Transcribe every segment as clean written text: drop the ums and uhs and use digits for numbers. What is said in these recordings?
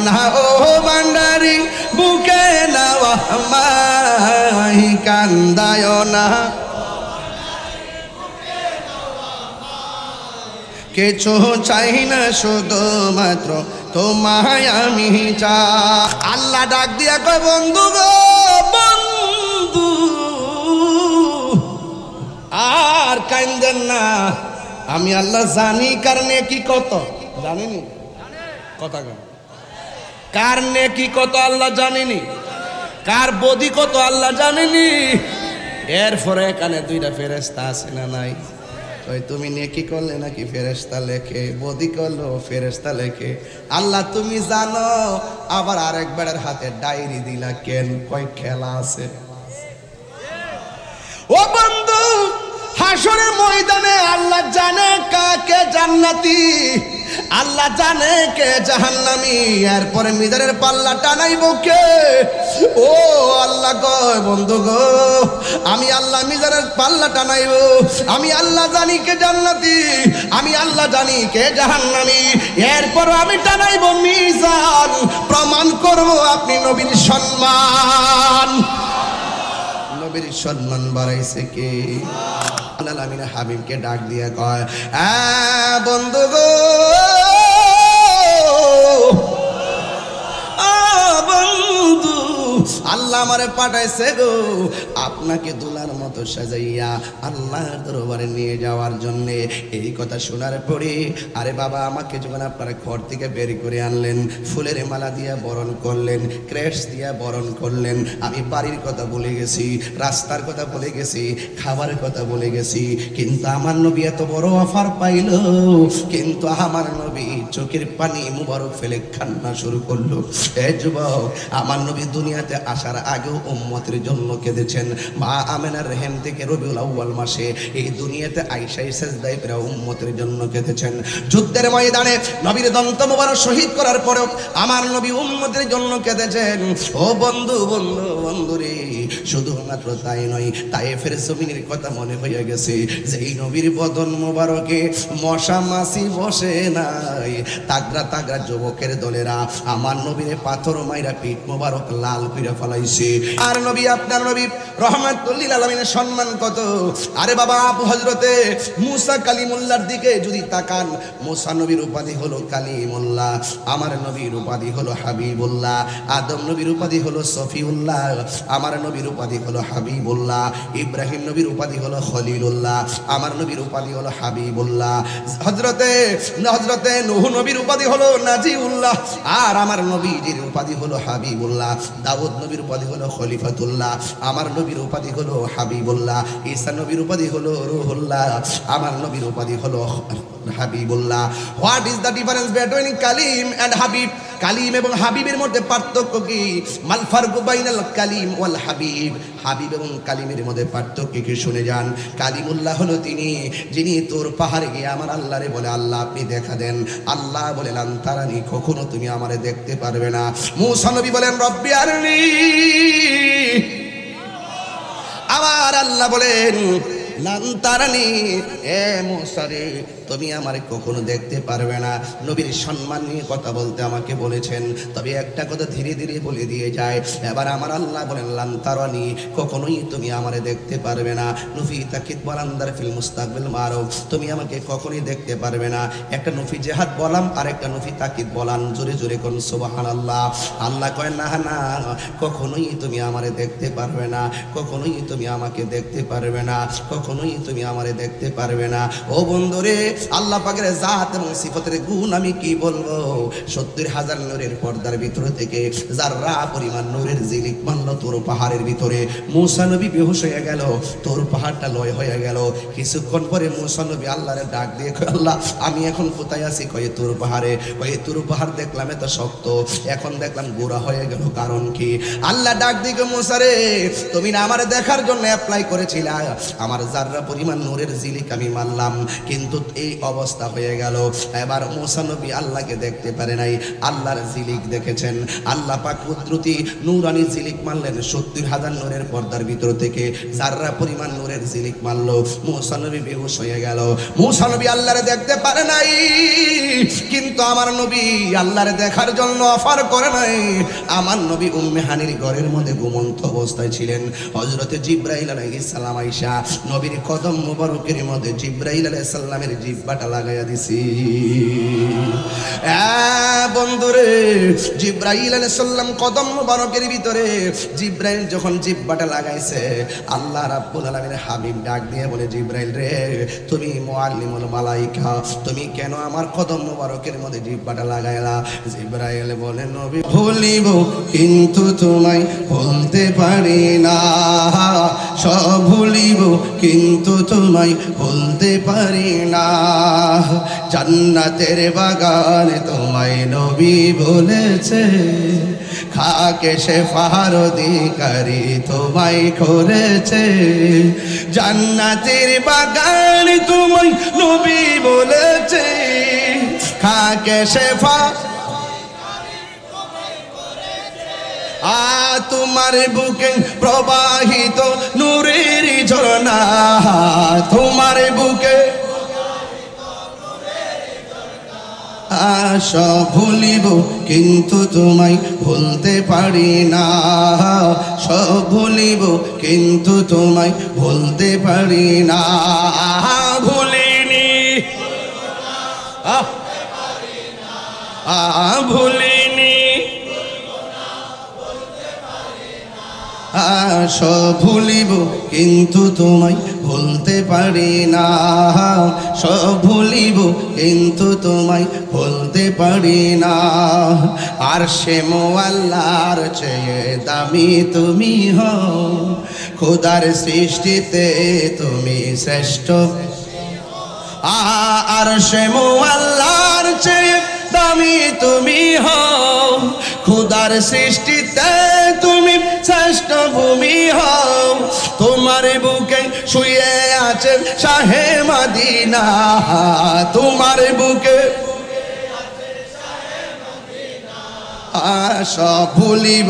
না ও ভান্ডারি বুকে নাও আমায় কান্দায় না কিছু চাই না শুধুমাত্র তোমায় আমি চাই। আল্লাহ ডাক দিয়া কয় বন্ধু গো বন্ধু আর কান্দেন না, আমি আল্লাহ জানি কারণে কি কত জানেনি কথা কার নেকি কত আল্লাহ জানেনি, কার বদি কত আল্লাহ জানেনি। এরপরে এখানে দুইটা ফেরেশতা আছে না নাই? ওই তুমি নেকি করলে নাকি ফেরেশতা লেখে, বদি করলো ফেরেশতা লেখে। আল্লাহ তুমি জানো, আবার আরেকবারের হাতে ডায়েরি দিলা কেন? কয় খেলা আছে। ও বন্ধু হাসরের ময়দানে আল্লাহ জানে কাকে জান্নাতি, আল্লাহ জানে কে জাহান্নামী। এরপরে মিজানের পাল্লা টানাইব কে? ও আল্লাহ কয় বন্ধু গো আমি আল্লাহ মিজানের পাল্লা টানাইব, আমি আল্লাহ জানি কে জান্নাতি, আমি আল্লাহ জানি কে জাহান্নামী। এরপর আমি টানাইব মিজান, প্রমাণ করব আপনি নবীর সম্মান। নবীর সম্মান বাড়াইছে কে? আল্লাহ হাবিবকে ডাক দিয়া কয় বন্ধু গো বন্ধু আল্লাহ আমারে পাঠাইছে গো আপনাকে দুলার মতো সাজাইয়া আল্লাহর দরবারে নিয়ে যাওয়ার জন্যে। এই কথা শোনার পরে আরে বাবা আমাকে যখন আপনারা ঘর থেকে বের করে আনলেন, ফুলের মালা দিয়া বরণ করলেন, ক্রেস্ট দিয়া বরণ করলেন, আমি বাড়ির কথা বলে গেছি, রাস্তার কথা বলে গেছি, খাবারের কথা বলে গেছি, কিন্তু আমার নবী এত বড় অফার পাইল, কিন্তু আমার নবী চোখের পানি মুবারক ফেলে কান্না শুরু করলো। এ যুবক আমার নবী দুনিয়াতে আসার আগেও উম্মতের জন্য কেঁদেছেন। মা আমেনার রেহেম থেকে রবিউল আউয়াল মাসে এই দুনিয়াতে আয়েশায়ে সেজদায় পড়ে উম্মতের জন্য কেঁদেছেন। যুদ্ধের ময়দানে নবীর দন্ত মোবারক শহীদ করার পরেও আমার নবী উম্মতের জন্য কেঁদেছেন। ও বন্ধু বন্ধু বন্ধু রে, শুধুমাত্র তাই নয়, তায়েফের জমিনের কথা মনে হয়ে গেছে, যেই নবীর বদন মোবারকে মশা মাছি বসে নাই। তাগড়া তাগড়া যুবকের দলেরা আমার নবীরে পাথর মাইরা পিঠ মোবারক লাল কইরা ফলাইছে। আর নবী আপনার নবী রহমাতুল লিল আলামিনের সম্মান কত! আরে বাবা হযরতে মুসা কালিমুল্লাহর দিকে যদি তাকান, মুসা নবীর উপাধি হলো কালিমুল্লাহ, আমার নবীর উপাধি হলো হাবিবুল্লাহ, আদম নবীর উপাধি হলো সফিউল্লাহ, আমার নবীর উপাধি হলো হাবিবুল্লাহ, ইব্রাহিম নবীর উপাধি হলো খলিলুল্লাহ, আমার নবীর উপাধি হলো হাবিবুল্লাহ, হযরতে নূহ নবীর উপাধি হলো নাজিউল্লাহ, আর আমার নবীর উপাধি হলো হাবিবুল্লাহ, দাউদ নবীর উপাধি হলো খলিফাতুল্লাহ, আমার নবীর উপাধি হলো হাবিবুল্লাহ, ঈসা নবীর উপাধি হলো রূহুল্লাহ, আমার নবীর উপাধি হলো হাবিবুল্লাহ। What is the difference between Kalim and Habib? কালিম এবং হাবিবের মধ্যে পার্থক্য কি? মাল ফারকু বাইনাল কালিম ওয়াল হাবিব। হাবিব এবং কালিমের মধ্যে পার্থক্য কি শুনে যান। কালিমুল্লাহ হলো তিনি যিনি তোর পাহাড়ে গিয়ে আমার আল্লাহরে বলে আল্লাহ আপনি দেখা দেন। আল্লাহ বলে লান তারানি, কখনো তুমি আমারে দেখতে পারবে না। মূসা নবী বলেন রব্বি আরনি, আমার আল্লাহ বলেন লান তারানি, এ মূসা রে তুমি আমারে কখনো দেখতে পারবে না। নবীর সম্মান নিয়ে কথা বলতে আমাকে বলেছেন, তবে একটা কথা ধীরে ধীরে বলে দিয়ে যায়। এবার আমার আল্লাহ বলেন লান তারানি, কখনোই তুমি আমারে দেখতে পারবে না। নফি তাকিদ বারান্দার ফিল মুস্তাকবিল মারুফ, তুমি আমাকে কখনোই দেখতে পারবে না। একটা নফি জিহাদ বলাম আর একটা নফি তাকিদ বলান, জোরে জোরে কোন সুবহানাল্লাহ। আল্লাহ কয় না না, কখনোই তুমি আমারে দেখতে পারবে না, কখনোই তুমি আমাকে দেখতে পারবে না, কখনোই তুমি আমারে দেখতে পারবে না। ও বন্ধুরে, আল্লাহ পাকের জাত এবং সিফতের গুণ আমি কি বলবো। ৭০,০০০ নূরের পর্দার ভিতর থেকে যাররা পরিমাণ নূরের জিলিক মানলো তোর পাহাড়ের ভিতরে। মূসা নবী বেহুশ হয়ে গেল, তোর পাহাড়টা লয় হয়ে গেল। কিছুক্ষণ পরে মূসা নবী আল্লাহরে ডাক দিয়ে কয় আল্লাহ আমি এখন কোথায় আছি? কয়ে তোর পাহাড়ে। কয়ে তোর পাহাড় দেখলাম এত শক্ত, এখন দেখলাম গোড়া হয়ে গেল, কারণ কি? আল্লাহ ডাক দিয়ে মূসা রে তুমি না আমার দেখার জন্য অ্যাপ্লাই করেছিলা, আমার যাররা পরিমাণ নূরের জিলিক আমি মানলাম, কিন্তু এই এই অবস্থা হয়ে গেল। এবার মুসা নবী আল্লাহকে দেখতে পারে নাই, আল্লাহর ঝিলিক দেখেছেন। আল্লাহ পাক কুদরতি নূরানি ঝিলিক মারলেন, 70,000 নূরের পর্দার ভিতর থেকে যাররা পরিমাণ নূরের ঝিলিক মারলো। মুসা নবী বেহুশ হয়ে গেল। মুসা নবী আল্লাহরে দেখতে পারে নাই, কিন্তু আমার নবী আল্লাহরে দেখার জন্য অফার করে নাই। আমার নবী উম্মে হানির ঘরের মধ্যে ঘুমন্ত অবস্থায় ছিলেন। হযরতে জিবরাইল আলাইহিস সালাম আয়েশা নবীর কদম মোবারকের মধ্যে জিবরাইল আলাইহিস সালামের জিহ্বাটা লাগাইয়া দিছি। বন্ধুরে, জিবরাইল আলাইহিস সালাম কদম মোবারকের ভিতরে জিবরাইল যখন জিহ্বাটা লাগাইছে, আল্লাহ রাব্বুল আলামিন হাবিব ডাক দিয়ে বলে, জিবরাইল রে, তুমি মুআল্লিমুল মালায়েকা, তুমি কেন আমার কদম মোবারকের মধ্যে জিহ্বাটা লাগাইলা? জিবরাইল বলে, নবী ভুলিব কিন্তু তোমায় ভুলতে পারি না, সব ভুলিব কিন্তু তোমায় ভুলতে পারি না। জান্নাতের বাগানে তোমায় নবী বলেছে, খাকে শেফার অধিকারী তোমায় করেছে। জান্নাতের বাগানে তোমায় নবী বলেছে, খাকে শেফা তোমার বুকে প্রবাহিত নূরের ঝরনা, তোমার বুকে সব ভুলিব কিন্তু তোমায় ভুলতে পারি না, সব ভুলিব কিন্তু তোমায় ভুলতে পারি না। ভুলিনি ভুলিনি, সব ভুলিব কিন্তু তোমায় ভুলতে পারি না, সব ভুলিব কিন্তু তোমায় ভুলতে পারি না। আর সে মোয়াল্লার চেয়ে দামি তুমি হও, খোদার সৃষ্টিতে তুমি শ্রেষ্ঠ। আর সে মোয়াল্লার চেয়ে দামি তুমি হও, খোদার সৃষ্টিতে তুমি শ্রেষ্ঠ ভূমি হও। তোমার বুকে শুয়ে আছেন শাহে মদিনা, তোমার বুকে সব ভুলিব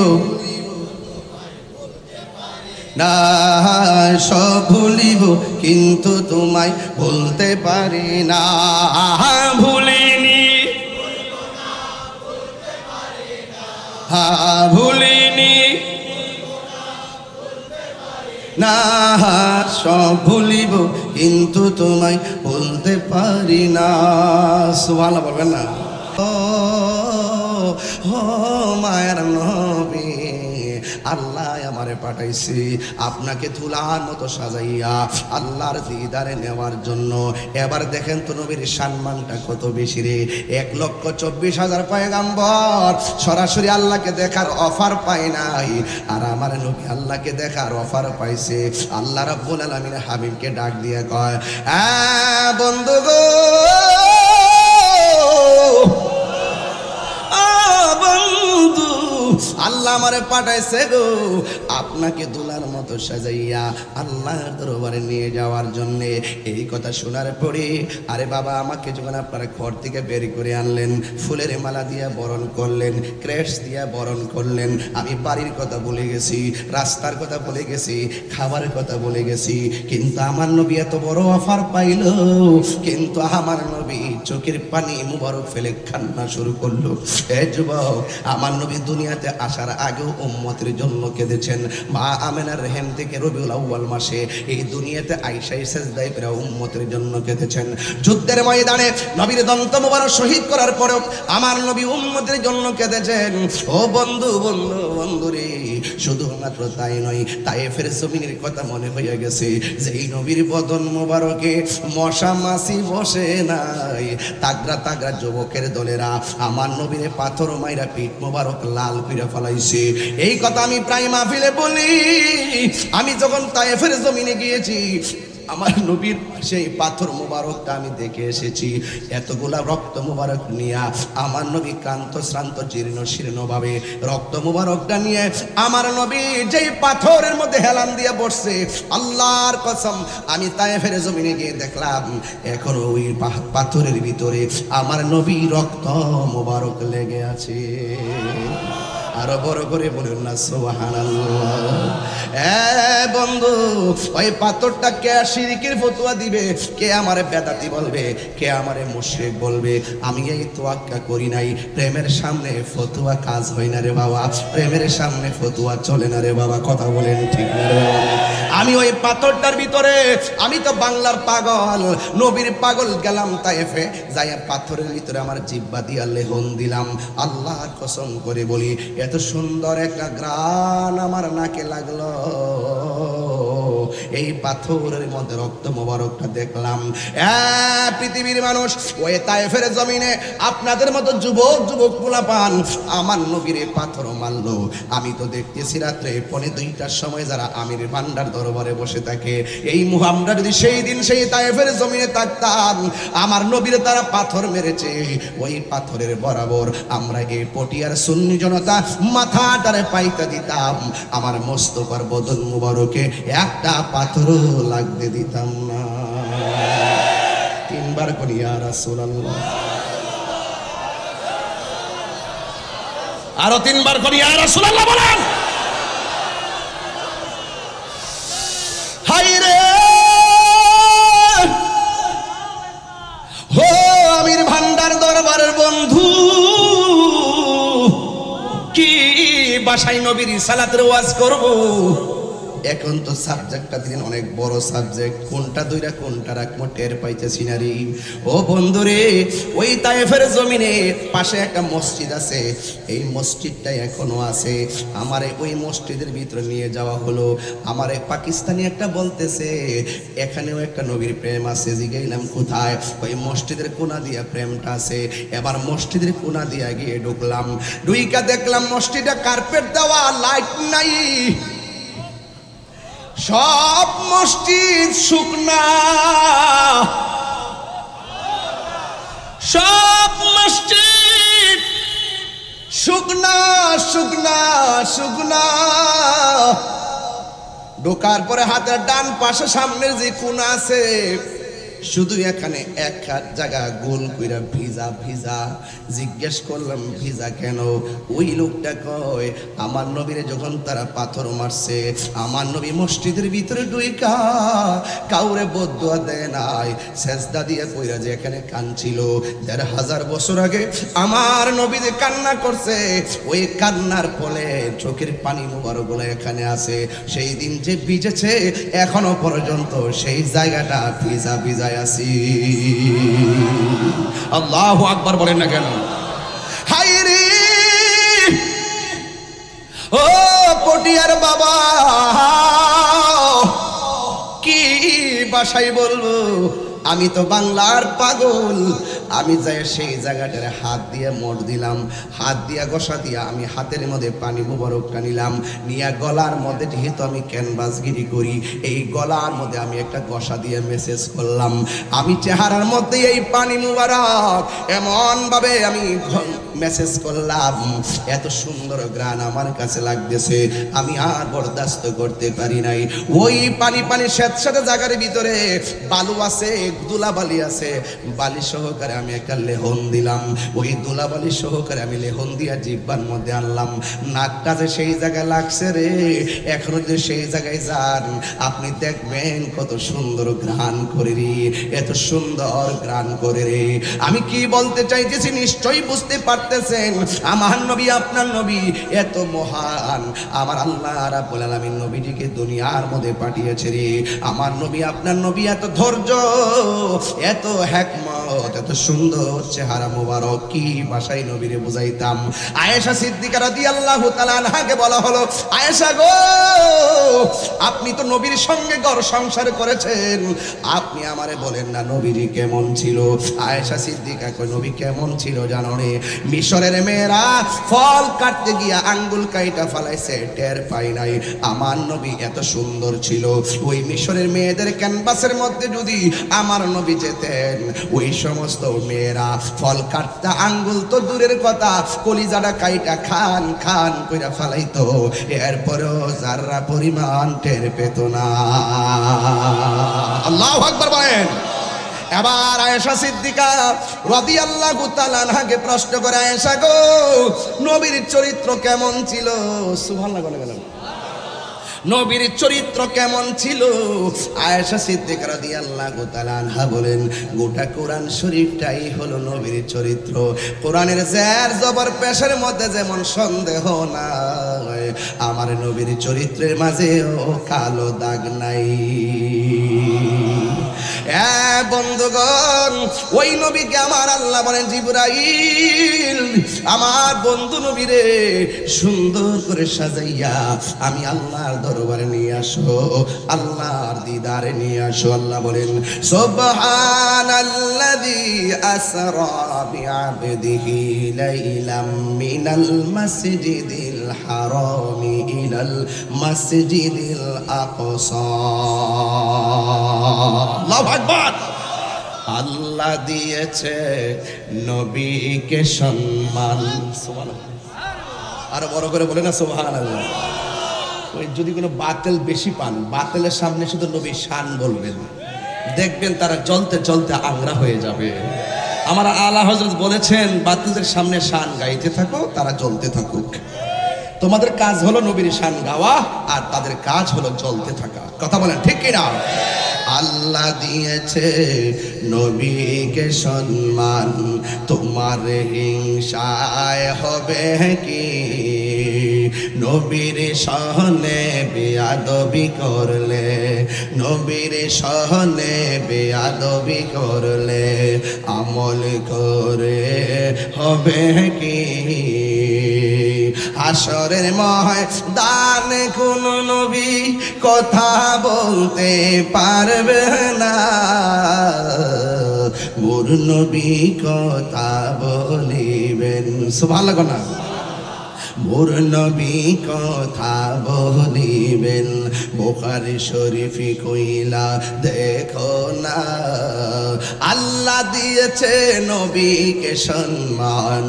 না, সব ভুলিব কিন্তু তোমায় ভুলতে পারি না। ভুলিনি ভুলিনি না, সব ভুলিব কিন্তু তোমায় ভুলতে পারি না। সুবহানাল্লাহ বলবেন না? ও মায়ের নবী, আল্লাহ আমারে পাঠাইছি আপনাকে তুলার মতো সাজাইয়া আল্লাহর দিদারে নেওয়ার জন্য। এবার দেখেন তো নবীর সম্মানটা কত বেশি রে। 1,24,000 পয়গাম্বর সরাসরি আল্লাহকে দেখার অফার পায় নাই, আর আমার নবী আল্লাহকে দেখার অফার পাইছে। আল্লাহ রাব্বুল আলামিন হাবিবকে ডাক দিয়ে কয়, বন্ধু গো, বন্ধু, আল্লাহ আমারে পাঠাইছে গো আপনাকে দুলার মতো সাজাইয়া আল্লাহর দরবারে নিয়ে যাওয়ার জন্য। এই কথা শোনার পরে, আরে বাবা, আমাকে যখন আপনারা ঘর থেকে বের করে আনলেন, ফুলের মালা দিয়ে বরণ করলেন, ক্রেশ দিয়ে বরণ করলেন, আমি বাড়ির কথা বলে গেছি, রাস্তার কথা বলে গেছি, খাবারের কথা বলে গেছি, কিন্তু আমার নবী এত বড় অফার পাইল, কিন্তু আমার নবী চোখের পানি মুবারক ফেলে কান্না শুরু করলো। এ যুবক, আমার নবী দুনিয়াতে আসার আগেও উম্মতের জন্য কেঁদেছেন। মা আমেনার রেহেম থেকে রবিউল আউয়াল মাসে এই দুনিয়াতে আয়েশায়ে সেজদায় করে উম্মতের জন্য কেঁদেছেন। যুদ্ধের ময়দানে নবীর দন্ত মোবারক শহীদ করার পরেও আমার নবী উম্মতের জন্য কেঁদেছেন। ও বন্ধু, বন্ধু, বন্ধুরে, শুধুমাত্র তাই নয়, তায়েফের জমিনের কথা মনে হয়ে গেছে, যে এই নবীর বদন মোবারকে মশা মাছি বসে নাই। তাগড়া তাগড়া যুবকের দলেরা আমার নবীর পাথর মাইরা পিঠ মোবারক লাল করে ফেলাইছে। এই কথা আমি প্রায় মাহফিলে বলি। আমি যখন তায়েফের জমিনে গিয়েছি, আমার নবীর সেই পাথর মোবারকটা আমি দেখে এসেছি। এতগুলা রক্ত মোবারক নিয়ে আমার নবী ক্লান্ত শ্রান্ত জীর্ণ শীর্ণ ভাবে রক্ত মোবারকটা নিয়ে আমার নবী যেই পাথরের মধ্যে হেলান দিয়ে বসছে, আল্লাহর কসম আমি তায়েফের জমিনে গিয়ে দেখলাম এখনো ওই পাথরের ভিতরে আমার নবী রক্ত মোবারক লেগে আছে। আরো বড় করে বলুন না সুবহানাল্লাহ। বন্ধু, ওই পাথরটা কে শিরকের ফতোয়া দিবে, কে আমারে বেদাতি বলবে, কে আমারে মুশরিক বলবে, আমি এই তোয়াক্কা করি নাই। প্রেমের সামনে ফতোয়া কাজ হয় না রে বাবা, প্রেমের সামনে ফতোয়া চলে না রে বাবা, কথা বলেন ঠিক না রে বাবা? আমি ওই পাথরটার ভিতরে, আমি তো বাংলার পাগল, নবীর পাগল, গেলাম তায়েফে, যাইয়া পাথরের ভিতরে আমার জিহ্বা দিয়া লেহন দিলাম। আল্লাহর কসম করে বলি, এত সুন্দর একটা গ্রান আমার নাকে লাগলো। এই পাথরের মধ্যে রক্ত মোবারকটা দেখলাম। পৃথিবীর মানুষ, ওই তায়েফের জমিনে আপনাদের মতো যুবক যুবক পোলাপান আমার নবীর পাথর মারলো। আমি তো দেখতেছি রাত্রে 2:45টার সময় যারা আমির ভান্ডার দরবারে বসে থাকে, এই মুহাম্মদ যদি সেই দিন সেই তায়েফের জমিনে থাকতাম, আমার নবীর তারা পাথর মেরেছে, ওই পাথরের বরাবর আমরা এই পটিয়ার সুন্নি জনতা মাথাটারে পাইতে দিতাম, আমার মোস্তফার বদন মুবারকে একটা পাথরও লাগতে দিতাম না। 3 বার করি ইয়া রাসূলুল্লাহ, আরো 3 বার করি ইয়া রাসূলুল্লাহ বলেন। হায় রে হো আমির ভান্ডার দরবারের বন্ধু, কি বাসায় নবীর সালাতের ওয়াজ করব। এখন তো সাবজেক্টটা দিন অনেক বড় সাবজেক্ট, কোনটা দুইটা কোনটা রাখবো টের পাইতেছি না রে। ও বন্ধুরে, ওই তায়েফের জমিনে পাশে একটা মসজিদ আছে, এই মসজিদটা এখনো আছে। আমারে ওই মসজিদের ভিতরে নিয়ে যাওয়া হলো। আমারে পাকিস্তানি একটা বলতেছে এখানেও একটা নবীর প্রেম আছে। জিগাইলাম কোথায়? ওই মসজিদের কোনা দিয়া প্রেমটা আছে। এবার মসজিদের কোনা দিয়া গিয়ে ঢুকলাম, ঢুইকা দেখলাম মসজিদে কার্পেট দেওয়া, লাইট নাই, সব মসজিদ শুকনা, সব মসজিদ শুকনা শুকনা শুকনা। ঢোকার পরে হাতের ডান পাশে সামনের যে কোণা আছে, শুধু এখানে এক জায়গা গোল কইরা ভিজা ভিজা। জিজ্ঞেস করলাম ভিজা কেন? ওই লোকটা কয় আমার নবীরে যখন তারা পাথর মারছে, আমার নবী মসজিদের ভিতরে ঢুইকা কাউরে বদদুয়া দেয় নাই, সেজদা দিয়ে কইরা যে এখানে কাঁদছিল। 1500 বছর আগে আমার নবী যে কান্না করছে, ওই কান্নার ফলে চোখের পানি মুবারকগুলো এখানে আছে। সেই দিন যে ভিজেছে এখনো পর্যন্ত সেই জায়গাটা ভিজা ভিজা আছি। আল্লাহু আকবার বলেন না কেন? হায় রে ও পটিয়ার বাবা, কি ভাষায় বলবো? আমি তো বাংলার পাগল। আমি যাই সেই জায়গাটার হাত দিয়ে মোড় দিলাম, হাত দিয়া ঘষা দিয়া আমি হাতের মধ্যে পানি মুবারকটা নিলাম, নিয়ে গলার মধ্যে যেহেতু আমি ক্যানভাসগিরি করি, এই গলার মধ্যে আমি একটা ঘষা দিয়ে মেসেজ করলাম। আমি চেহারার মধ্যে এই পানি মুবারক এমন ভাবে আমি মেসেজ করলাম, এত সুন্দর গ্রান আমার কাছে লাগতেছে, আমি আর বরদাস্ত করতে পারি নাই। ওই পানি পানি স্যাঁতস্যাঁতে জায়গার ভিতরে বালু আছে, ধুলাবালি আছে, বালি সহকারে আমি একটা লেহন দিলাম। ওই ধুলাবালি সহকারে আমি লেহন দিয়া জিহ্বার মধ্যে আনলাম। নাকটা যে সেই জায়গায় লাগছে রে, এখনো যদি সেই জায়গায় যান আপনি দেখবেন কত সুন্দর ঘ্রাণ করে রে, এত সুন্দর ঘ্রাণ করে রে। আমি কি বলতে চাইতেছি নিশ্চয়ই বুঝতে পারতেছেন। আমার নবী আপনার নবী এত মহান, আমার আল্লাহ রাব্বুল আলামিন নবীজিকে দুনিয়ার মধ্যে পাঠিয়েছে রে। আমার নবী আপনার নবী এত ধৈর্য, এত হিকমত, হযরত, এত সুন্দর চেহারা মোবারক, কি ভাষায় নবীরে বুঝাইতাম। আয়েশা সিদ্দিকা রাদিয়াল্লাহু তাআলা আনহাকে বলা হলো, আয়েশা গো, আপনি তো নবীর সঙ্গে ঘর সংসার করেছেন, আপনি আমারে বলেন না নবীজি কেমন ছিল। আয়েশা সিদ্দিকা কয়, নবী কেমন ছিল জানো রে? মিশরের মেয়েরা ফল কাটতে গিয়া আঙ্গুল কাইটা ফালাইছে, টের পাই নাই। আমার নবী এত সুন্দর ছিল, ওই মিশরের মেয়েদের ক্যানভাসের মধ্যে যদি আমার নবী যেতেন, ওই সমস্ত মেয়েরা ফল কাটতে আঙ্গুল তো দূরের কথা, কলিজাটা কাইটা খান খান কইরা ফালাইতো, এরপরেও যারা পরিমাণ টের পেত না। আল্লাহু আকবার বলেন। এবার আয়েশা সিদ্দিকা রাদিয়াল্লাহু তাআলা আনহাকে প্রশ্ন করে, আয়েশা গো, নবীর চরিত্র কেমন ছিল? সুবহানাল্লাহ বলে গেলাম। নবীর চরিত্র কেমন ছিল? আয়েশা সিদ্দিকা রাদিয়াল্লাহু তাআলা আনহা বলেন, গোটা কোরআন শরীফটাই হলো নবীর চরিত্র। কোরআনের জের জবর পেশের মধ্যে যেমন সন্দেহ নাই, আমার নবীর চরিত্রের মাঝেও কালো দাগ নাই। বন্ধুগণ, ওই নবীকে আমার আল্লাহ বলেন, জিবরাইল আমার বন্ধু নবীরে সুন্দর করে সাজাইয়া আমি আল্লাহর দরবারে নিয়ে আসো, আল্লাহর দিদারে নিয়ে আসো। আল্লাহ বলেন, সুবহানাল্লাযী আসরা বিআবদিহি লাইলাম মিনাল মাসজিদিল হারামি ইলাল মাসজিদিল আকসা। আল্লাহু আকবার। আল্লাহ দিয়েছে নবীকে সম্মান। সুবহানাল্লাহ। আর বড় করে বলে না সুবহানাল্লাহ। ওই যদি কোনো বাতিল বেশি পান, বাতিলের সামনে শুধু নবীর শান বলবেন, দেখবেন তারা জ্বলতে জ্বলতে আংরা হয়ে যাবে। আমার আলা হযরত বলেছেন, বাতিলদের সামনে শান গাইতে থাকো, তারা জ্বলতে থাকুক। তোমাদের কাজ হলো নবীর শান গাওয়া, আর তাদের কাজ হলো জ্বলতে থাকা। কথা বলেন ঠিক কিনা? আল্লাহ দিয়েছে নবীকে সম্মান, তোমার হিংসায় হবে কি? নবীর সহনে বেয়াদবি করলে, নবীর সহনে বেয়াদবি করলে আমল করে হবে কি? হাসরের ময়দানে কোন নবী কথা বলতে পারবে না, মোর নবী কথা বলিবেন। সুবহানাল্লাহ না? মোর নবী কথা বলিবেন। বুখারী শরীফে কইলা দেখো না, আল্লাহ দিয়েছে নবীকে সম্মান,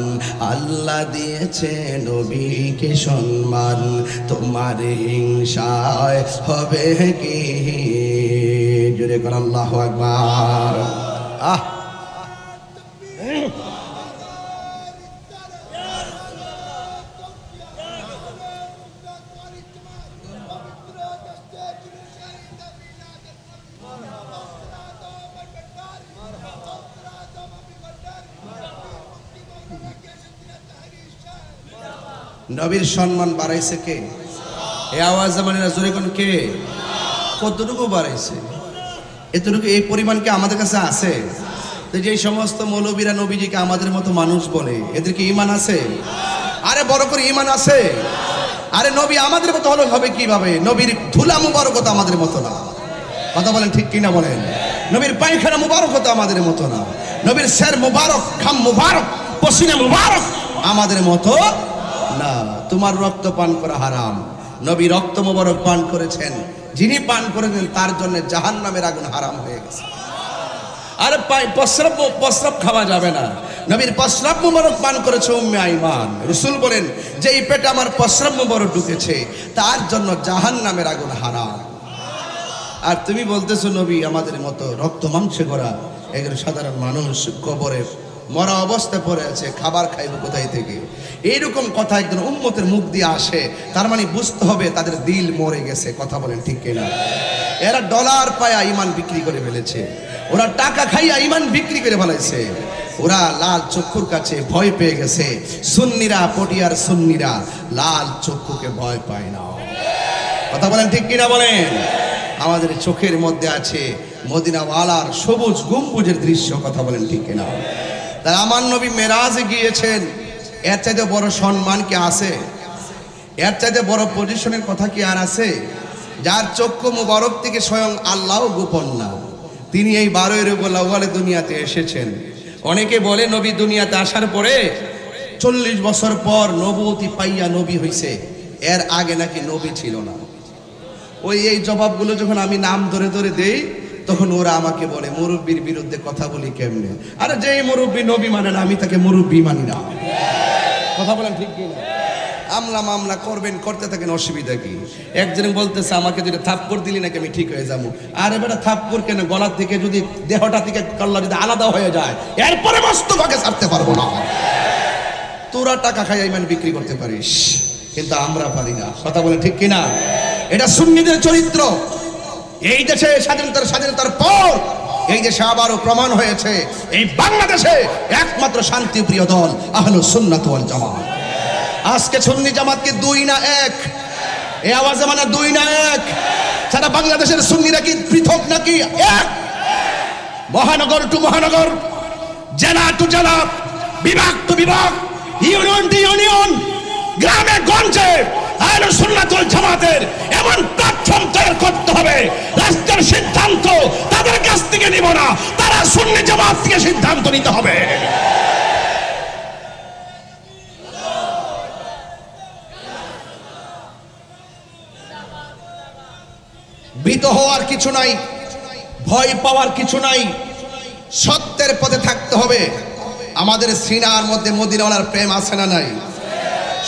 আল্লাহ দিয়েছে নবীকে সম্মান, তোমার হিংসায় হবে কি? জোরে কর আল্লাহু আকবার। নবীর সম্মান বাড়াইছে কে? এই আওয়াজ জামানিরা জোরে কোন কে? কতটুকু বাড়াইছে? এতটুকু, এই পরিমাণ কি আমাদের কাছে আছে? তো যে সমস্ত মৌলবীরা নবীজিকে আমাদের মতো মানুষ বলে, এদের কি ঈমান আছে? আরে বড় করে ঈমান আছে? আরে নবী আমাদের মতো হলো হবে কিভাবে? নবীর ধুলা মুবারক তো আমাদের মতো না। কথা বলেন ঠিক কিনা বলেন? নবীর পায়খানা মুবারক তো আমাদের মতো না। নবীর স্যার মুবারক, খাম মুবারক, পসিনা মুবারক আমাদের মতো না। তোমার রক্ত পান করা হারাম, নবী রক্ত মুবারক পান করেছেন, যিনি পান করেছেন তার জন্য জাহান্নামের আগুন হারাম হয়ে গেছে। আরে প্রস্রাব খাওয়া যাবে না, নবীর প্রস্রাব মুবারক পান করেছে উম্মে আইমান। রাসূল বলেন, যেই পেটে আমার প্রস্রাব মুবারক ঢুকেছে তার জন্য জাহান্নামের আগুন হারাম। আর তুমি বলতেছো নবী আমাদের মতো রক্ত মাংসে করা, এগুলো সাধারণ মানুষ কবরে মরা অবস্থায় পড়ে আছে, খাবার খাইব কোথায় থেকে? এইরকম কথা একজন উম্মতের মুখ দিয়ে আসে, তার মানে বুঝতে হবে তাদের দিল মরে গেছে। কথা বলেন ঠিক কিনা? এরা ডলার পায়া ইমান বিক্রি করে ফেলেছে, ওরা টাকা খাইয়া ইমান বিক্রি করে ফেলেছে, ওরা লাল চক্ষুর কাছে ভয় পেয়ে গেছে। সুন্নিরা, পটিয়ার সুন্নিরা লাল চক্ষুকে ভয় পায় না। কথা বলেন ঠিক কিনা বলেন? আমাদের চোখের মধ্যে আছে মদিনাওয়ালার সবুজ গম্বুজের দৃশ্য। কথা বলেন ঠিক কিনা? তাই আমার নবী মেরাজে গিয়েছেন, এর চাইতে বড় সম্মান কি আছে? এর চাইতে বড় পজিশনের কথা কি আর আছে? যার চক্ষু মুবারক থেকে স্বয়ং আল্লাহ গোপন না, তিনি এই 12 রবিউল আউয়ালে দুনিয়াতে এসেছেন। অনেকে বলে নবী দুনিয়াতে আসার পরে 40 বছর পর নবুয়তি পাইয়া নবী হইছে, এর আগে নাকি নবী ছিল না। এই জবাবগুলো যখন আমি নাম ধরে ধরে দেই, তখন ওরা আমাকে বলে মুরব্বীর বিরুদ্ধে কথা বলি কেমনে? আরে যেই মুরব্বী নবী মানে না, আমি তাকে মুরব্বী মানি না। কথা বলেন ঠিক কিনা? আমলা মামলা করবেন, করতে থাকেন, অসুবিধা কি? একজন বলতেছে আমাকে যদি থাপ্পড় দিলি নাকি আমি ঠিক হয়ে যাবো। আরে বেটা থাপ্পড় কেন, গলার থেকে যদি দেহটা থেকে কল্লা যদি আলাদা হয়ে যায়, এরপরে মস্তকে ছাড়তে পারবো না। তোরা টাকা খাই ইমান বিক্রি করতে পারিস, কিন্তু আমরা পারি না। কথা বলে ঠিক কিনা? এটা সুন্নিদের চরিত্র। এই দেশে স্বাধীনতার পর এই দেশে আবারও প্রমাণ হয়েছে, এই বাংলাদেশে একমাত্র শান্তিপ্রিয় দল আহলুস সুন্নাত ওয়াল জামাত। আজকে সুন্নি জামাত কি 2 না 1? এই আওয়াজে মানে 2 না 1? সারা বাংলাদেশের সুন্নিরা কি পৃথক নাকি? এক। মহানগর টু মহানগর, জেলা টু জেলা, বিভাগ টু বিভাগ, ইউনিয়ন টু ইউনিয়ন, গ্রামে গঞ্জে আহলুস সুন্নাত ওয়াল জামাতের এমন প্ল্যাটফর্ম তৈরি করতে হবে, রাষ্ট্রের সিদ্ধান্ত তাদের কাছ থেকে নিব না, তারা সুন্নি জামাত থেকে সিদ্ধান্ত নিতে হবে। ভীত হওয়ার কিছু নাই, ভয় পাওয়ার কিছু নাই, সত্যের পথে থাকতে হবে। আমাদের সিনার মধ্যে মদিনাওয়ালার প্রেম আছে না নাই?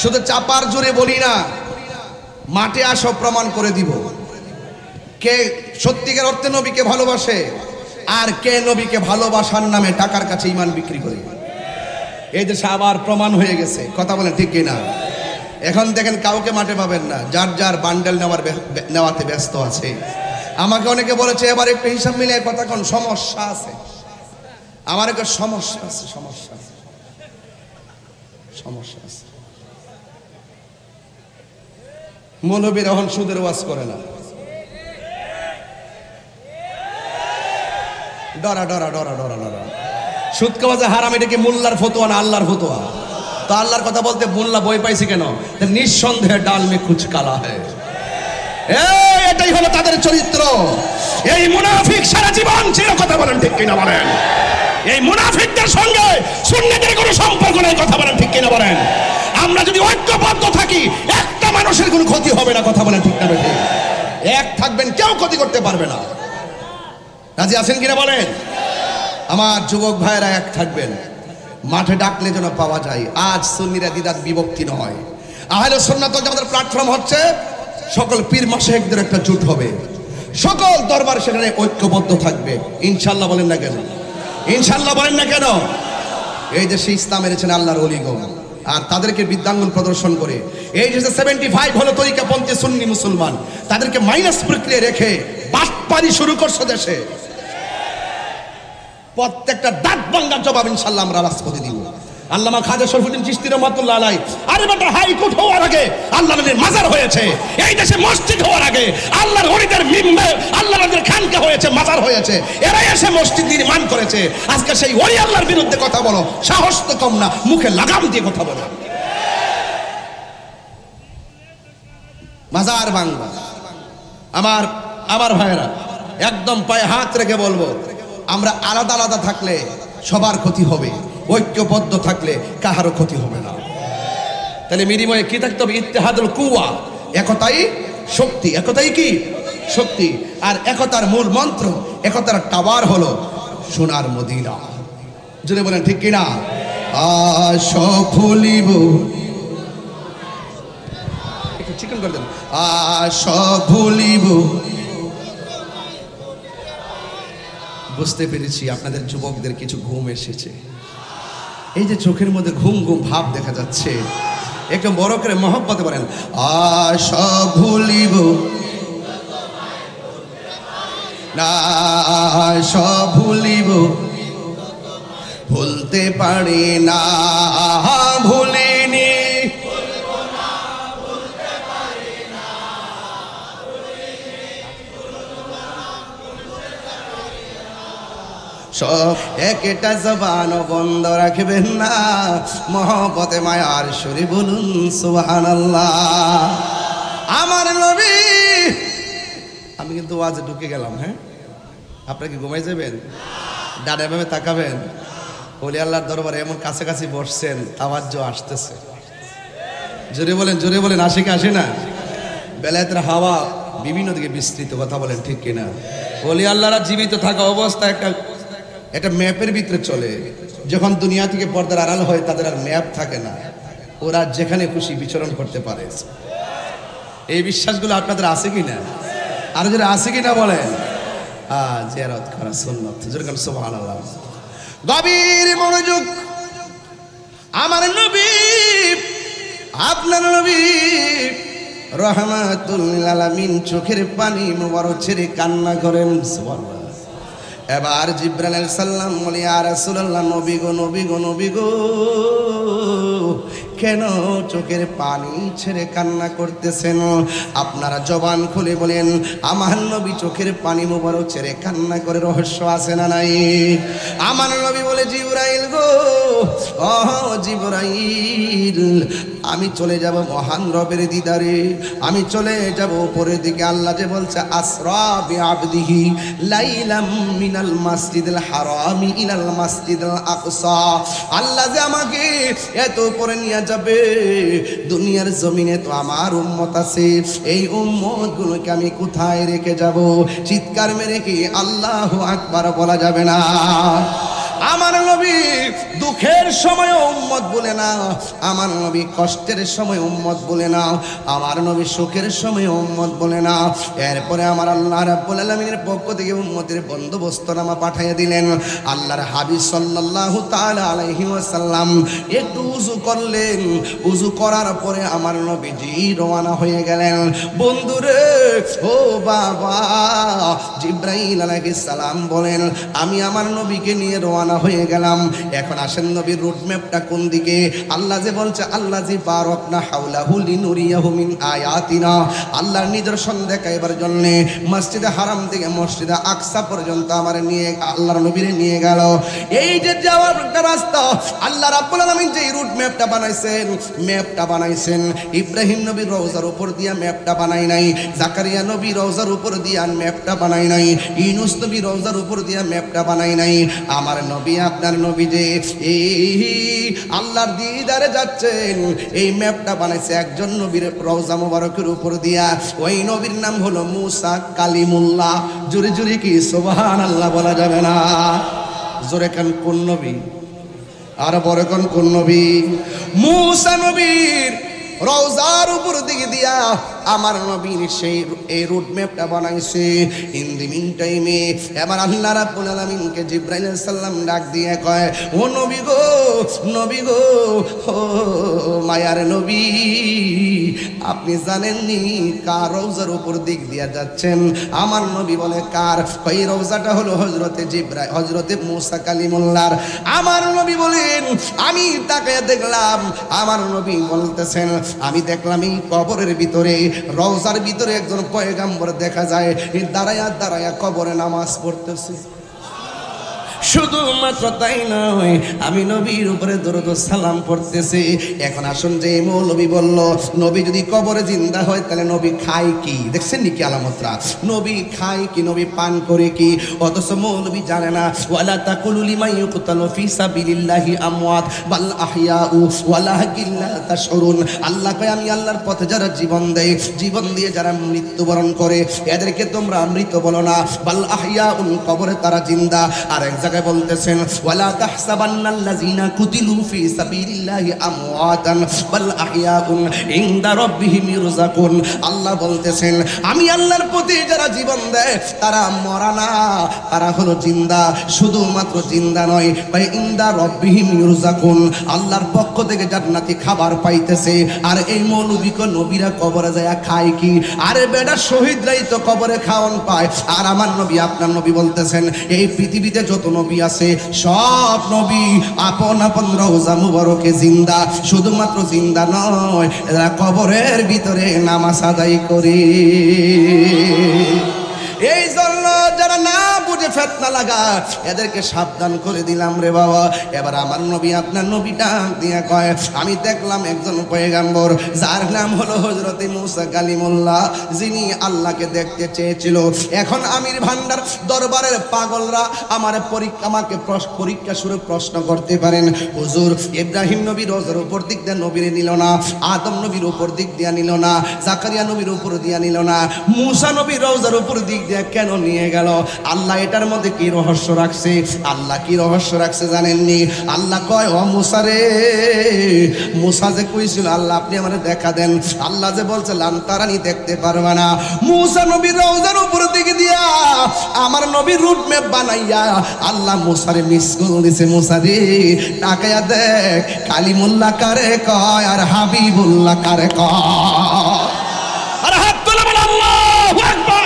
শুধু চাপার জোরে বলি না, মাঠে আসো প্রমাণ করে দিব কে সত্যিকার অর্থে নবীকে ভালোবাসে আর কে নবীকে ভালোবাসার নামে টাকার কাছে ঈমান বিক্রি করে। এই দেশে আবার প্রমাণ হয়ে গেছে। কথা বলেন ঠিক কিনা? এখন দেখেন কাউকে মাঠে পাবেন না, যার যার বান্ডেল নেওয়াতে ব্যস্ত আছে। আমাকে অনেকে বলেছে এবার একটু হিসাব মিলিয়ে কথা কোন সমস্যা আছে। আমার একটা সমস্যা আছে, সমস্যা আছে। মৌলবীর এখন সুদের ওয়াজ করে না, ডরা ডরা ডরা ডরা ডরা। সুদ খাওয়া হারাম, এটা কি মোল্লার ফতোয়া না আল্লাহর ফতোয়া? তো আল্লাহর কথা বলতে মোল্লা বই পাইছে কেন? নিঃসন্দেহে ডাল মে কুছ কালা হয়। এটাই হলো তাদের চরিত্র। এই মুনাফিক সারা জীবন ছিল। কথা বলেন ঠিক কিনা বলেন? এই মুনাফিকদের সঙ্গে সুন্নিদের কোনো সম্পর্ক নেই। কথা বলেন ঠিক কিনা বলেন? আমরা যদি ঐক্যবদ্ধ থাকি, একটা মানুষের কোনো ক্ষতি হবে না। কথা বলেন ঠিক না বেঠিক? এক থাকবেন, কেউ ক্ষতি করতে পারবে না। রাজি আছেন কিনা বলেন? আমার যুবক ভাইয়েরা এক থাকবেন, মাঠে ডাকলে যেন পাওয়া যায়। আজ সুন্নিরা দ্বিধাত বিভক্তি নয়। আহলে সুন্নাত ওয়াল জামাতের প্ল্যাটফর্ম হচ্ছে সকল পীর মাশায়েখদের একটা জোট হবে, সকল দরবার সেখানে ঐক্যবদ্ধ থাকবে। ইনশাআল্লাহ বলেন না কেন? ইনশাআল্লাহ বলেন না কেন? এই দেশে ইসলাম এনেছেন আল্লাহর ওলিগণ, আর তাদেরকে বিদ্যাঙ্গন প্রদর্শন করে এই যে 75 হলো তরিকাপন্থী সুন্নি মুসলমান, তাদেরকে মাইনাস প্রক্রিয়া রেখে বাটপারি শুরু করছে দেশে। প্রত্যেকটা দাঁত ভাঙার জবাব ইনশাআল্লাহ আমরা রাজপথে দিব। আল্লামা খাজা শরফুদ্দীন চিশতি রাহমাতুল্লাহ আলাইহি, আরে বেটা হাইকোর্ট হওয়ার আগে আল্লাহর নবীর মাজার হয়েছে, এই দেশে মসজিদ হওয়ার আগে আল্লাহর ওলিদের মিম্বার, আল্লাহর নবীর খানকা হয়েছে, মাজার হয়েছে, এরা এসে মসজিদ নির্মাণ করেছে। আজকে সেই ওলি আল্লাহর বিরুদ্ধে কথা বলো, সাহস তো কম না, মুখে লাগাম দিয়ে কথা বলো। মাজার ভাঙবা। আমার ভাইয়েরা, একদম পায়ে হাত রেখে বলবো, আমরা আলাদা আলাদা থাকলে সবার ক্ষতি হবে, ঐক্যবদ্ধ থাকলে কাহারও ক্ষতি হবে না। তাহলে বিনিময়ে কি থাকতে হবে? ইত্তেহাদুল কুওয়া, একতাই শক্তি। একতাই কি শক্তি? আর একতার মূল মন্ত্র, একতার টাওয়ার হলো সোনার মদিনা। যদি বলেন ঠিক কিনা? আসো ভুলিব, একটু চিকন করে দেন। আসো ভুলিব। বুঝতে পেরেছি আপনাদের যুবকদের কিছু ঘুম এসেছে। এই যে চোখের মধ্যে ঘুম ঘুম ভাব দেখা যাচ্ছে, একটু বড় করে মহব্বতে বলেন, আশা ভুলিব না, আশা ভুলিব, ভুলতে পারি না, ভুলিনি, সব একটা জবানও বন্ধ রাখবেন না, মহব্বতে মায়ার সুরে বলুন সুবহানাল্লাহ। আমার নবী, আমি কিন্তু ওয়াজে ঢুকে গেলাম। হ্যাঁ, আপনারা কি ঘুমাই যাবেন? ডানে ভাবে তাকাবেন। ওলি আল্লাহর দরবারে এমন কাছাকাছি বসছেন, তাওয়াজ্জু আসতেছে। জোরে বলেন, জোরে বলেন, আসে কি আসে না? বেলায়েতের হাওয়া বিভিন্ন দিকে বিস্তৃত, কথা বলেন ঠিক কিনা? ওলি আল্লাহরা জীবিত থাকা অবস্থা একটা ম্যাপের ভিতরে চলে। যখন দুনিয়া থেকে পর্দার আড়াল হয়, তাদের আর ম্যাপ থাকে না, ওরা যেখানে খুশি বিচরণ করতে পারে। এই বিশ্বাসগুলো আপনাদের আছে কিনা? আর যারা আছে কিনা বলেন। জিয়ারত করা সুন্নাত, যেরকম সুবহানাল্লাহ। গভীর মনোযোগ। আমার নবী, আপনার নবী রহমাতুল লিল আলামিন চোখের পানি মোবারক ছেড়ে কান্না করেন। সুবহানাল্লাহ। এবার জিবরাইল আলাইহিস সালাম বলে, ইয়া রাসূলুল্লাহ, নবী গো, নবী গো, নবী গো, কেন চোখের পানি ছেড়ে কান্না করতেছেন? আপনারা জবান খুলে বলেন, আমার নবী চোখের পানি মোবারক ছেড়ে কান্না করে রহস্য আছে না নাই? আমার নবী বলে, জিবরাইল গো, ও জিবরাইল, আমি চলে যাব মহান রবের দিদারে, আমি চলে যাব উপরের দিকে। আল্লাহ যে বলছে, আসরা বিআবদিহি লাইলাম মিনাল মাসজিদিল হারামি ইলাল মাসজিদিল আকসা। আল্লাহ যে আমাকে এত উপরে নিয়ে যাবে, দুনিয়ার জমিনে তো আমার উম্মত আছে, এই উম্মত গুলোকে আমি কোথায় রেখে যাব? চিৎকার মেরে কি আল্লাহু আকবার বলা যাবে না? আমার নবী দুঃখের সময় উম্মত বলে না, আমার নবী কষ্টের সময় উম্মত বলে না, আমার নবী সুখের সময় উম্মত বলে না। এরপরে আমার আল্লাহ রাব্বুল আলামিনের পক্ষ থেকে উম্মতের বন্দোবস্তনামা পাঠিয়ে দিলেন। আল্লাহর হাবিব সাল্লাল্লাহু তাআলা আলাইহি ওয়াসাল্লাম একটু উযু করলেন। উযু করার পরে আমার নবীজি রওনা হয়ে গেলেন। বন্ধুরে, ও বাবা, জিবরাইল আলাইহিস সালাম বলেন, আমি আমার নবীকে নিয়ে রওনা হয়ে গেলাম। এখন আসেন, নবীর রুট ম্যাপটা কোন দিকে? আল্লাহ যে বলছে, আল্লাহ জি বারাকনা হাওলাহু লিনুরিয়াহু মিন আয়াতিনা, আল্লাহর নিদর্শন দেখাইবার জন্য মসজিদে হারাম থেকে মসজিদে আকসা পর্যন্ত আমার নিয়ে আল্লাহর নবীরে নিয়ে গেল। এই যে যাওয়ার একটা রাস্তা, আল্লাহ রাব্বুল আলামিন যে রুট ম্যাপটা বানাইছেন, ইব্রাহিম নবীর রওজার উপর দিয়া ম্যাপটা বানাই নাই, জাকারিয়া নবীর রওজার উপর দিয়া ম্যাপটা বানাই নাই, ইউনূস নবীর রওজার উপর দিয়া ম্যাপটা বানাই নাই। আমার নবী, আপনার নবী যে এই আল্লাহর দিদারে যাচ্ছেন, এই ম্যাপটা বানাইছে একজন নবীর রওজা মোবারকের উপর দিয়া। ওই নবীর নাম হলো মুসা কালিমুল্লাহ। জোরে জোরে কি সুবহানাল্লাহ বলা যাবে না? জোরে কান কোন নবী? আর বড় কোন নবী? মুসা নবীর রওজার উপর দিকে দিয়া আমার নবীর সেই এই রুট ম্যাপটা বানাইছে। ইন দি মিন টাইমে এবার আল্লাহ রাব্বুল আলামিনকে জিবরাইল আলাইহিস সালাম ডাক দিয়ে কয়, ও নবী গো, নবী গো, ও মায়ার নবী, আপনি জানেননি কার রওজার উপর দিক দিয়া যাচ্ছেন? আমার নবী বলে, কার? এই রওজাটা হলো হযরতে জিবরাইল, হযরতে মুসা কালিমুল্লাহর। আমার নবী বলেন, আমি তাকে দেখলাম। আমার নবী বলতেছেন, আমি দেখলাম এই কবরের ভিতরে, রওজার ভিতরে একজন পয়গাম্বর দেখা যায়, দাঁড়ায়া দাঁড়ায়া কবরে নামাজ পড়তেছে। শুধুমাত্র তাই নয়, আমি নবীর উপরে দরুদ ও সালাম পড়তেছি। এখন আসুন, যে মৌলবী বলল নবী যদি কবরে জিন্দা হয়, তাহলে নবী খায় কি? দেখছেন নাকি আলামতরা? নবী খায় কি, নবী পান করে কি? অথচ মৌলবী জানে না। ওয়ালা তাকুলু লিমান ইউকতালু ফি সাবিলিল্লাহি আমওয়াত বাল আহইয়াউ ওয়ালাকিন লা তাশউরুন। আল্লাহ কয়, আমি আল্লাহর পথে যারা জীবন দেয়, জীবন দিয়ে যারা মৃত্যুবরণ করে, এদেরকে তোমরা মৃত বলো না, বাল আহইয়াউন, কবরে তারা জিন্দা। আর এক বলতেছেন, ওয়ালা তাহসাবান্নাল্লাযিনা কুতিলু ফি সাবিলিল্লাহি আমওয়াতান বাল আহইয়াউন ইনদা রাব্বিহিম ইরযাকুন। আল্লাহ বলতেছেন, আমি আল্লাহর পথে যারা জীবন দেয় তারা মরা না, তারা হলো জিন্দা। শুধুমাত্র জিন্দা নয়, ভাই ইনদা রাব্বিহিম ইরযাকুন, আল্লাহর পক্ষ থেকে জান্নাতি খাবার পাইতেছে। আর এই মৌলবীকে নবীরা কবরে যায় খায় কি? আরে বেটা, শহীদরাই তো কবরে খাওয়ান পায়। আর আমার নবী, আপনার নবী বলতেছেন, এই পৃথিবীতে যত নবী আছে, সব নবী আপন আপন রওজা মুবারকে জিন্দা। শুধুমাত্র জিন্দা নয়, এরা কবরের ভিতরে নামাজ আদায় করে। এই জন্য যারা না বুঝে মধ্যে ফিতনা লাগা, এদেরকে সাবধান করে দিলাম রে বাবা। এবার আমার নবী আপনার নবীটা দিয়া কয়, আমি দেখলাম একজন পয়গম্বর যার নাম হলো হযরতে মুসা কালিমুল্লাহ, যিনি আল্লাহকে দেখতে চেয়েছিল। এখন আমির ভান্ডার দরবারের পাগলরা আমাকে পরীক্ষা শুরু প্রশ্ন করতে পারেন, হুজুর ইব্রাহিম নবী রোজার উপর দিক দিয়ে নবীরে নিল না, আদম নবীর উপর দিক দিয়া নিল না, জাকারিয়া নবীর উপর দিয়া নিল না, মুসা নবী রোজার উপর দিক দিয়ে কেন নিয়ে গেল? আল্লাহ এটার মধ্যে কি রহস্য রাখছে? আল্লাহ কি রহস্য রাখছে জানেননি? আল্লাহ কয়, ও মুসা রে, মুসা যে কইছিল আল্লাহ আপনি আমারে দেখা দেন, আল্লাহ যে বলছে লান্তারানি দেখতে পারবে না, মুসা নবীর রওজার উপর দিকে দিয়া আমার নবীর রুট ম্যাপ বানাইয়া আল্লাহ মুসারে মিস কল দিছে। মুসা রে তাকায়া দেখ, কালিমুল্লাহ কারে কয় আর হাবিবুল্লাহ কারে কয়। আর হাত তুলে বল আল্লাহু আকবার।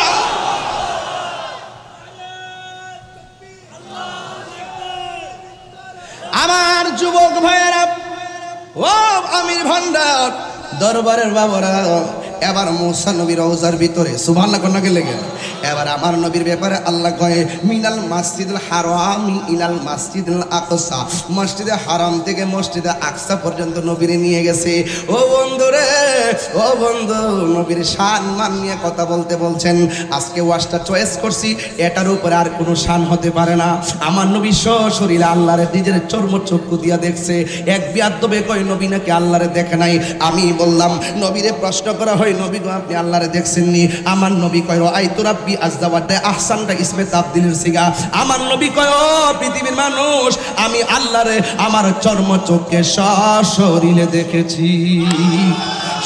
আমার যুবক ভাইয়েরা, ও আমির ভান্ডার দরবারের বাবারা, এবার মুসা নবীর রওজার ভিতরে সুবহানাল্লাহ কোনকে লেগে, এবার আমার নবীর ব্যাপারে আল্লাহ কয়, মিনাল মাসজিদুল হারামি ইলাল মাসজিদুল আকসা, মসজিদে হারাম থেকে মসজিদে আকসা পর্যন্ত নবীরে নিয়ে গেছে। ও বন্ধু রে, ও বন্ধু, নবীর শান মান নিয়ে কথা বলতে বলছেন। আজকে ওয়াজটা চয়েস করছি, এটার উপরে আর কোনো শান হতে পারে না। আমার নবী সশরীরে আল্লাহরে নিজের চর্মচক্ষু দিয়া দেখছে। এক বিয়াদ্দবে কয় নবী নাকি আল্লাহরে দেখে নাই। আমি বললাম, নবীরে প্রশ্ন করা হয়, নবী গো আপনি আল্লাহরে দেখছেননি? আমার নবী কয়, আইতু রাব্বি আযজা ওয়া জাল্লা, আহসানটা ইসমে তাবদীলের সিগা। আমার নবী কয়, ও পৃথিবীর মানুষ, আমি আল্লাহরে আমার চর্মচক্ষে সশরীরে দেখেছি।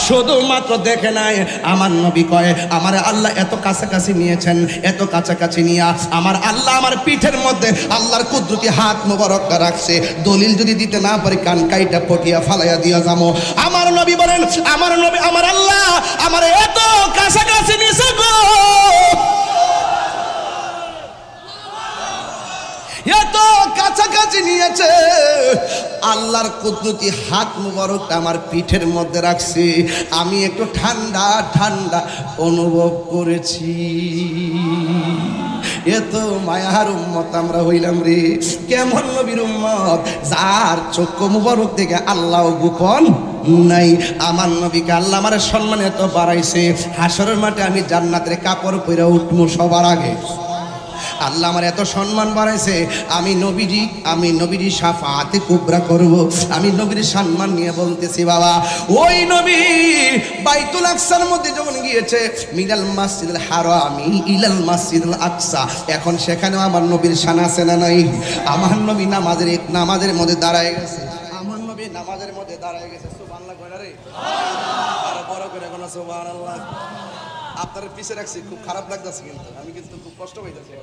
শুধুমাত্র দেখে নাই, আমার নবী কয়, আমার আল্লাহ এত কাছাকাছি নিয়েছেন, এত কাছাকাছি নিয়া আমার আল্লাহ আমার পিঠের মধ্যে আল্লাহর কুদরতি হাত মোবারক রাখছে। দলিল যদি দিতে না পারি কান কাইটা পটিয়া ফালাইয়া দিয়া যাবো। আমার নবী বলেন, আমার নবী আমার আল্লাহ আমার এত কাছাকাছি নিয়েছে গো, এত কাছাকাছি নিয়েছে, আল্লাহর কুদরতি হাত মুবারকটা আমার পিঠের মধ্যে রাখছি। আমি একটু ঠান্ডা ঠান্ডা অনুভব করেছি। এত মায়ার উম্মত আমরা হইলাম রে। কেমন নবীর উম্মত, যার চক্ষু মুবারক থেকে আল্লাহ গোপন নাই। আমার নবীকে আল্লাহ আমার সম্মান এত বাড়াইছে, হাসরের মাঠে আমি জান্নাতের কাপড় পরে উঠবো সবার আগে। আল্লাহ আমার এত সম্মান বাড়াইছে, আমি নবীজি শাফাআতে কুবরা করব। আমি নবীর সম্মান নিয়ে বলতেছি বাবা, ওই নবী বাইতুল আকসার মধ্যে যখন গিয়েছে, মিনাল মাসজিদুল হারামি ইলাল মাসজিদুল আকসা, এখন সেখানেও আমার নবীর শান আছে না নাই? আমার নবী নামাজের মধ্যে দাঁড়ায় গেছে। আমার নবী নামাজের মধ্যে দাঁড়ায় গেছে। সুবহানাল্লাহ কয় না রে? আরো বড় করে কোন সুবহানাল্লাহ। আপনার পিছে রাখছি, খুব খারাপ লাগতেছে, কিন্তু আমি কিন্তু খুব কষ্ট পাইতেছি।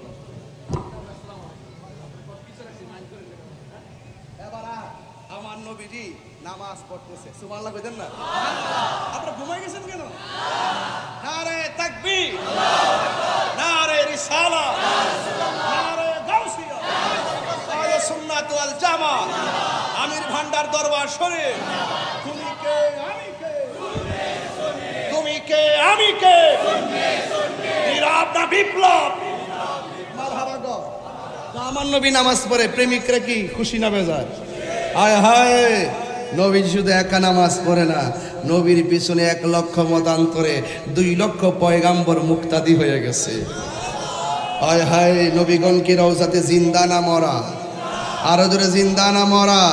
আমার নবীজি নামাজ পড়তেছে, সুবহানাল্লাহ কইতেন না? আপনারা ঘুমাই গেছেন কেন? নারে তাকবীর, নারে রিসালাত, নারে গাউসিয়া, আহলে সুন্নাত ওয়াল জামাত, আমির ভান্ডার দরবার শরীফ। তুমি কে আমি কে, তুমি কে আমি কে, বিরাট বিপ্লব। মারহাবা গো। আমার নবী নামাজ পড়ে, প্রেমিকরা কি খুশি না বেজার? হায় হায়, নবী শুধু একা নামাজ পড়ে না, নবীর পিছনে 1 লক্ষ মতান্তরে 2 লক্ষ পয়গাম্বর মুক্তাদি হয়ে গেছে। হায় হায়, নবীগণ কি রওজাতে জিন্দা না মরা? আরো জোরে জিন্দা না মরা?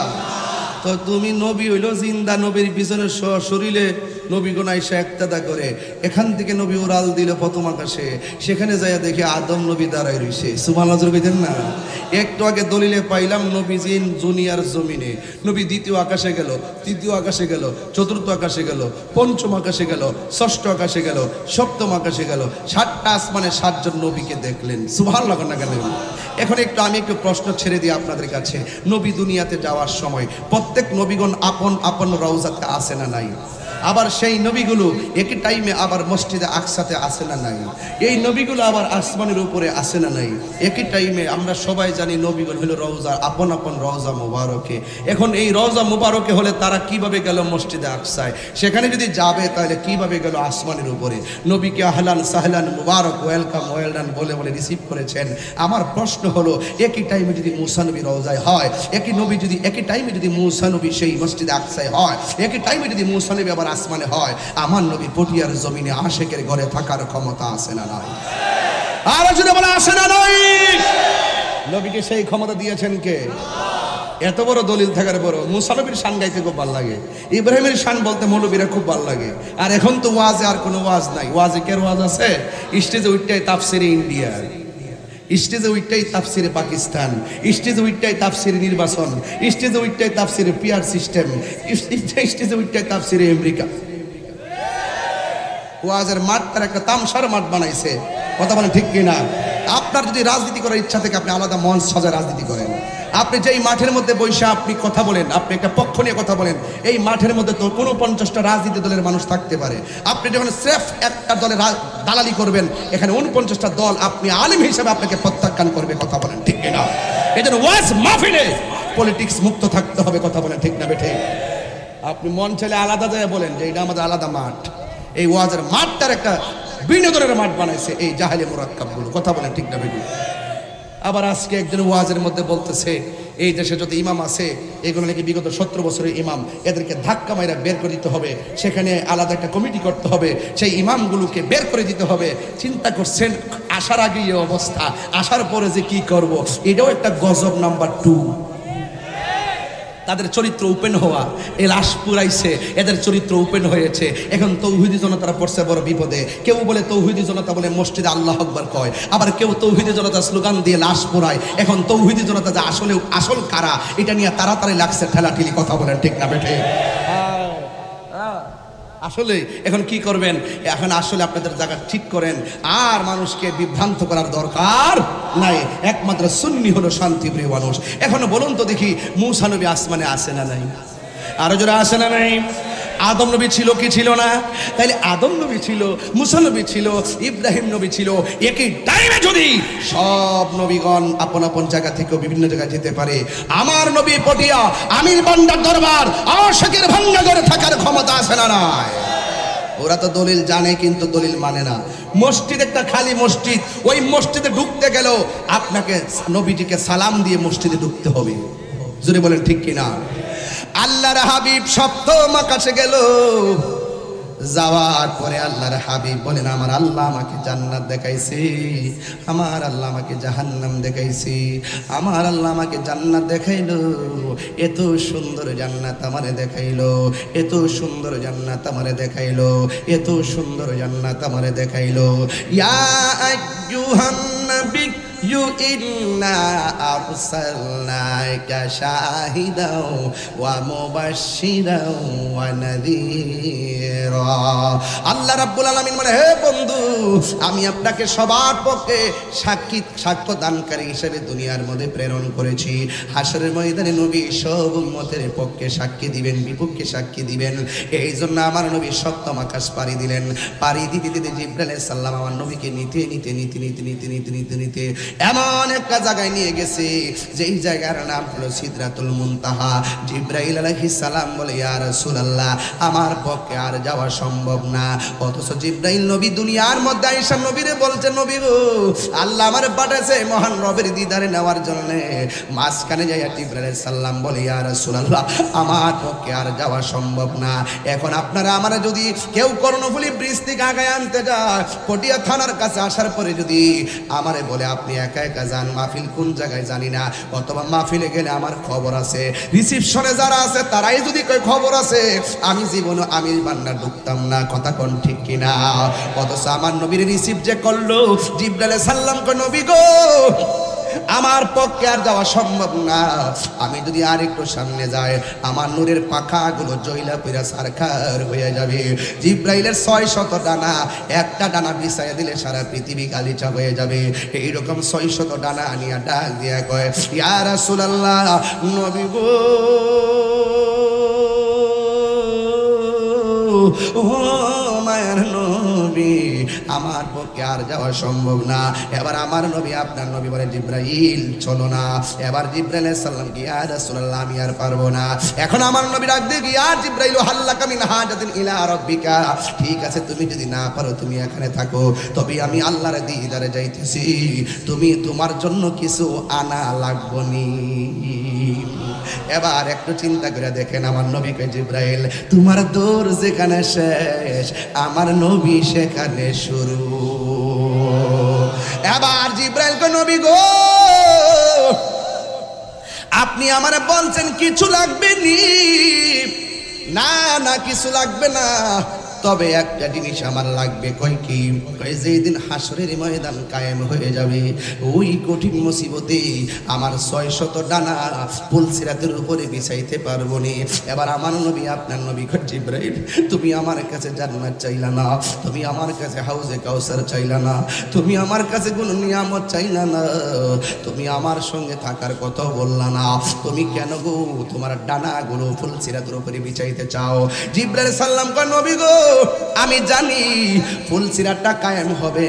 তো তুমি নবী হইলো জিন্দা, নবীর পিছনে শরীরে নবীগণ আইসা একতাদা করে। এখান থেকে নবী উড়াল দিল প্রথম আকাশে, সেখানে যাইয়া দেখে আদম নবী দাঁড়ায় রইছে। সুবহানাল্লাহ কইতেন না? একটু আগে দলিলে পাইলাম নবীজি দুনিয়ার জমিনে, নবী দ্বিতীয় আকাশে গেল, তৃতীয় আকাশে গেল, চতুর্থ আকাশে গেল, পঞ্চম আকাশে গেল, ষষ্ঠ আকাশে গেল, সপ্তম আকাশে গেল। 7টা আসমানে 7 জন নবীকে দেখলেন। সুবহানাল্লাহ না কেন? এখন আমি একটু প্রশ্ন ছেড়ে দিই আপনাদের কাছে। নবী দুনিয়াতে যাওয়ার সময় প্রত্যেক নবীগণ আপন আপন রওজাতে আসে না নাই? আবার সেই নবীগুলো একই টাইমে আবার মসজিদে আকসাতে আসে না নাই? এই নবীগুলো আবার আসমানের উপরে আসে না নাই? একই টাইমে আমরা সবাই জানি নবীগুলো হলো রওজা, আপন আপন রওজা মুবারকে। এখন এই রওজা মুবারকে হলে তারা কিভাবে গেল মসজিদে আকসায়? সেখানে যদি যাবে তাহলে কিভাবে গেল আসমানের উপরে? নবীকে আহলান সাহলান মুবারক, ওয়েলকাম ওয়েলডান বলে বলে রিসিভ করেছেন। আমার প্রশ্ন হলো, একই টাইমে যদি মুসা নবী রওজায় হয়, একই টাইমে যদি মুসা নবী সেই মসজিদে আকসায় হয়, একই টাইমে যদি মুসা নবী আবার আসমানে হয়, আমার নবী পটিয়ার জমিনে আশেকের ঘরে থাকার ক্ষমতা আছে না নাই? আর যদি বলে আসে না নাই? নবীকে সেই ক্ষমতা দিয়েছেন কে? এত বড় দলিল থাকার বড় মুসা নবীর শান গাইতে খুব ভালো লাগে, ইব্রাহিমের শান বলতে মৌলবীরা খুব ভালো লাগে। আর এখন তো ওয়াজে আর কোনো ওয়াজ নাই। ওয়াজে কের ওয়াজ আছে? স্টেজে উঠটাই তাফসিরে ইন্ডিয়া, স্টেজে উঠটাই তাফসিরে পাকিস্তান, স্টেজে উঠটাই তাফসিরে নির্বাচন, স্টেজে উঠটাই তাফসিরে পিআর সিস্টেম, স্টেজে উঠটাই তাফসিরে আমেরিকা। ওয়াজের মাঠ তার একটা তামসার মাঠ বানাইছে। কথা বলেন ঠিক কিনা? আপনার যদি রাজনীতি করার ইচ্ছা থেকে আপনি আলাদা মঞ্চ সাজা রাজনীতি করেন। আপনি যেই মাঠের মধ্যে বসে আপনি কথা বলেন, আপনি একটা পক্ষ নিয়ে কথা বলেন, এই মাঠের মধ্যে তো কোনো 50টা রাজনীতি দলের মানুষ থাকতে পারে। আপনি যখন স্রেফ একটা দলের দালালি করবেন, এখানে 49টা দল আপনি আলেম হিসেবে আপনাকে প্রত্যাখ্যান করবে। কথা বলেন ঠিক কিনা? এই জন্য ওয়াজ মাহফিলে পলিটিক্স মুক্ত থাকতে হবে। কথা বলেন ঠিক না বেঠে? আপনি মন চাইলে আলাদা জায়গায় বলেন যে এটা আমাদের আলাদা মাঠ। এই ওয়াজের মাঠটার একটা বিনোদনের মাঠ বানাইছে এই জাহেলি মুরাক্কাবগুলো। কথা বলেন ঠিক না বেঠে? আবার আজকে একজন ওয়াজের মধ্যে বলতেছে এই দেশে যত ইমাম আছে এগুলো নাকি বিগত 17 বছরের ইমাম, এদেরকে ধাক্কা মাইরা বের করে দিতে হবে, সেখানে আলাদা একটা কমিটি করতে হবে, সেই ইমামগুলোকে বের করে দিতে হবে। চিন্তা করছেন আসার আগে এই অবস্থা, আসার পরে যে কি করব, এটাও একটা গজব নাম্বার 2। তাদের চরিত্র ওপেন হওয়া, এই লাশ পুরাইছে, এদের চরিত্র ওপেন হয়েছে। এখন তৌহিদি জনতারা পড়ছে বড় বিপদে। কেউ বলে তৌহিদি জনতা বলে মসজিদে আল্লাহ আকবার কয়, আবার কেউ তৌহিদি জনতা স্লোগান দিয়ে লাশ পুরায়। এখন তৌহিদি জনতা যে আসল কারা এটা নিয়ে তাড়াতাড়ি লাগছে ঠেলাঠেলি। কথা বলেন ঠিক না বেঠে? আসলে এখন কি করবেন? এখন আসলে আপনাদের জায়গা ঠিক করেন, আর মানুষকে বিভ্রান্ত করার দরকার নাই। একমাত্র সুন্নি হলো শান্তিপ্রিয় মানুষ। এখনো বলুন তো দেখি, মুসা নবী আসমানে আসে না নাই? আরো জোরে আসে না নাই? আদম নবী ছিল কি ছিল না? তাইলে আদম নবী ছিল, মুসা নবী ছিল, ইব্রাহিম নবী ছিল। একই টাইমে যদি সব নবীগণ আপন আপন জায়গা থেকে বিভিন্ন জায়গায় যেতে পারে, আমার নবী পটিয়া আমির বান্দার দরবার আশিকের ভাঙ্গা ঘরে থাকার ক্ষমতা আছে না নাই? ওরা তো দলিল জানে কিন্তু দলিল মানে না। মসজিদ একটা খালি মসজিদ, ওই মসজিদে ঢুকতে গেল আপনাকে নবীজিকে সালাম দিয়ে মসজিদে ঢুকতে হবে। জোরে বলেন ঠিক কিনা? আল্লাহর হাবিব সপ্তম আকাশে গেল, যাওয়ার পরে আল্লাহর হাবিব বলেন আমার আল্লাহ আমাকে জান্নাত দেখাইছে, আমার আল্লাহ আমাকে জাহান্নাম দেখাইছে, আমার আল্লাহ আমাকে জান্নাত দেখাইলো, এত সুন্দর জান্নাত আমারে দেখাইলো, এত সুন্দর জান্নাত আমারে দেখাইলো, এত সুন্দর জান্নাত আমারে দেখাইলো। ইয়া আইয়ুহান নবী ইন্না আরসালনাকা শাহিদাও ওয়া মুবাশশিরাও ওয়া নাযীরা। আল্লাহ রাব্বুল আলামিন মানে, হে বন্ধু, আমি আপনাকে সবার পক্ষে সাক্ষ্য দানকারী হিসেবে দুনিয়ার মধ্যে প্রেরণ করেছি। হাসরের ময়দানে নবী সব উম্মতের পক্ষে সাক্ষী দিবেন, বিপক্ষে সাক্ষী দিবেন। এই জন্য আমার নবী সপ্তম আকাশ পাড়ি দিলেন। পাড়ি দিতে দিতে জিবরাইল আলাইহিস সালাম আমার নবীকে নিতে নিতে নিতে নিতে নিতে নিতে নিতে নিতে এমন একটা জায়গায় নিয়ে গেছে যেই জায়গার নাম হলো সিদরাতুল মুনতাহা। জিবরাইল আলাইহিস সালাম বলে, ইয়া রাসূলুল্লাহ, আমার পক্ষে আর যাওয়া সম্ভব না। অথচ জিবরাইল নবী দুনিয়ার মধ্যে আয়েশা নবীরে বলছে, নবী গো, আল্লাহ আমারে পাঠাইছে মহান রবের দিদারে নেওয়ার জন্য। মাঝখানে যাইয়া জিবরাইল আলাইহিস সালাম বলে, ইয়া রাসূলুল্লাহ, আমার পক্ষে আর যাওয়া সম্ভব না। এখন আপনারা আমারে যদি কেউ কর্ণফুলী ব্রিজ থেকে আগায় আনতে যায়, পটিয়া থানার কাছে আসার পরে যদি আমারে বলে আপনি একা একা যান, মাহফিল কোন জায়গায় জানি না, অথবা মাহফিলে গেলে আমার খবর আছে, রিসিপশনে যারা আছে তারাই যদি কয় খবর আছে, আমি জীবনে আমির বান্নার ঢুকতাম না। কথা কোন ঠিক কিনা? অথচ আমার নবীর রিসিভ যে করলো, জিবরাইল আলাইহিস সালাম কয়, নবী গো, আমার পক্ষে আর যাওয়া সম্ভব না। আমি যদি আর একটু সামনে যাই, আমার নূরের পাখাগুলো জয়লা পিরা সারখার হয়ে যাবে। জিবরাইলের 600 ডানা, একটা ডানা বিছাইয়া দিলে সারা পৃথিবী গালিচা হয়ে যাবে। এইরকম 600 ডানা আনিয়া ডাক দিয়া কয়, ইয়া রাসূলুল্লাহ, নবী গো, ও মায়ের নবী, আমার পক্ষে আর যাওয়া সম্ভব না। এবার আমার নবী আপনার নবী বলে জিব্রাইল চলো না। এবার জিব্রাইল আলাইহিস সালাম কি ইয়া রাসূলুল্লাহ আমি আর পারবো না। এখন আমার নবী ডাক দিয়ে ইয়া জিব্রাইল হাল্লাকা মিন হাজাতিন ইলা রাব্বিকা, ঠিক আছে তুমি যদি না পারো তুমি এখানে থাকো, তবে আমি আল্লাহর দিদারে যাইতেছি, তুমি তোমার জন্য কিছু আনা লাগবনি। এবার একটু চিন্তা করে দেখেন আমার নবীকে জিব্রাইল তোমার দৌড় যেখানে শেষ আমার নবী সেখানে শুরু। এবার জিব্রাইল কো নবী গো আপনি আমারে বলছেন কিছু লাগবে নি? না না কিছু লাগবে না, তবে একটা জিনিস আমার লাগবে। কই কি? কই যেদিন হাসরের ময়দান কায়েম হয়ে যাবে ওই কঠিন মুসিবতে আমার 600 ডানা পুলসিরাতের উপরে বিছাইতে পারবো নি। এবার আমার নবী আপনার নবী জিব্রাইল তুমি আমার কাছে জান্নাত চাইলা না, তুমি আমার কাছে হাউজে কাউসার চাইলা না, তুমি আমার কাছে কোনো নিয়ামত চাইলা না, তুমি আমার সঙ্গে থাকার কথা বললা না, তুমি কেন গো তোমার ডানাগুলো ফুলসিরাতের উপরে বিছাইতে চাও? জিব্রাইল সাল্লাম কয় নবী গো আমি জানি ফুলসিরাতটা কায়েম হবে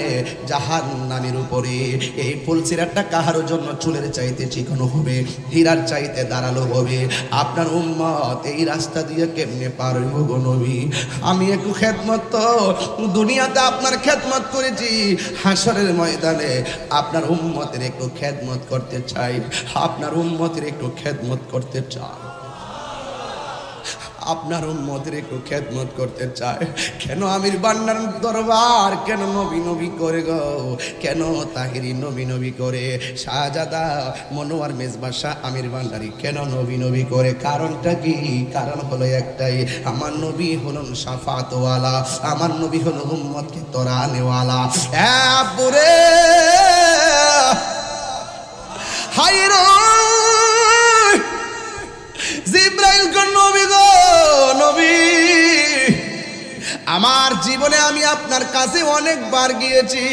জাহান্নামের উপরে। এই ফুলসিরাতটা কাহার জন্য চুলের চাইতে চিকন হবে, হীরার চাইতে ধারালো হবে। আপনার উম্মত এই রাস্তা দিয়ে কেমনে পার হইব গো নবী? আমি একটু খেদমত তো দুনিয়াতে আপনার খেদমত করেছি, হাসরের ময়দানে আপনার উম্মতের একটু খেদমত করতে চাই, আপনার উম্মতের একটু খেদমত করতে চাই, আপনার উম্মতের একটু খেদমত করতে চায়। কেন আমির বান্নার দরবার কেন নবী নবী করে গো? কেন তাহিরি নবী নবী করে? শাহজাদা মনোয়ার মেজবা শাহ আমির বান্নারি কেন নবী নবী করে? কারণটা কি? কারণ হলো একটাই, আমার নবী হলেন শাফাতওয়ালা, আমার নবী হলো উম্মতকে তরানেওয়ালা। বুরে হাই রে জিব্রাইল গো নবী গো নবী, আমার জীবনে আমি আপনার কাছে অনেকবার গিয়েছি,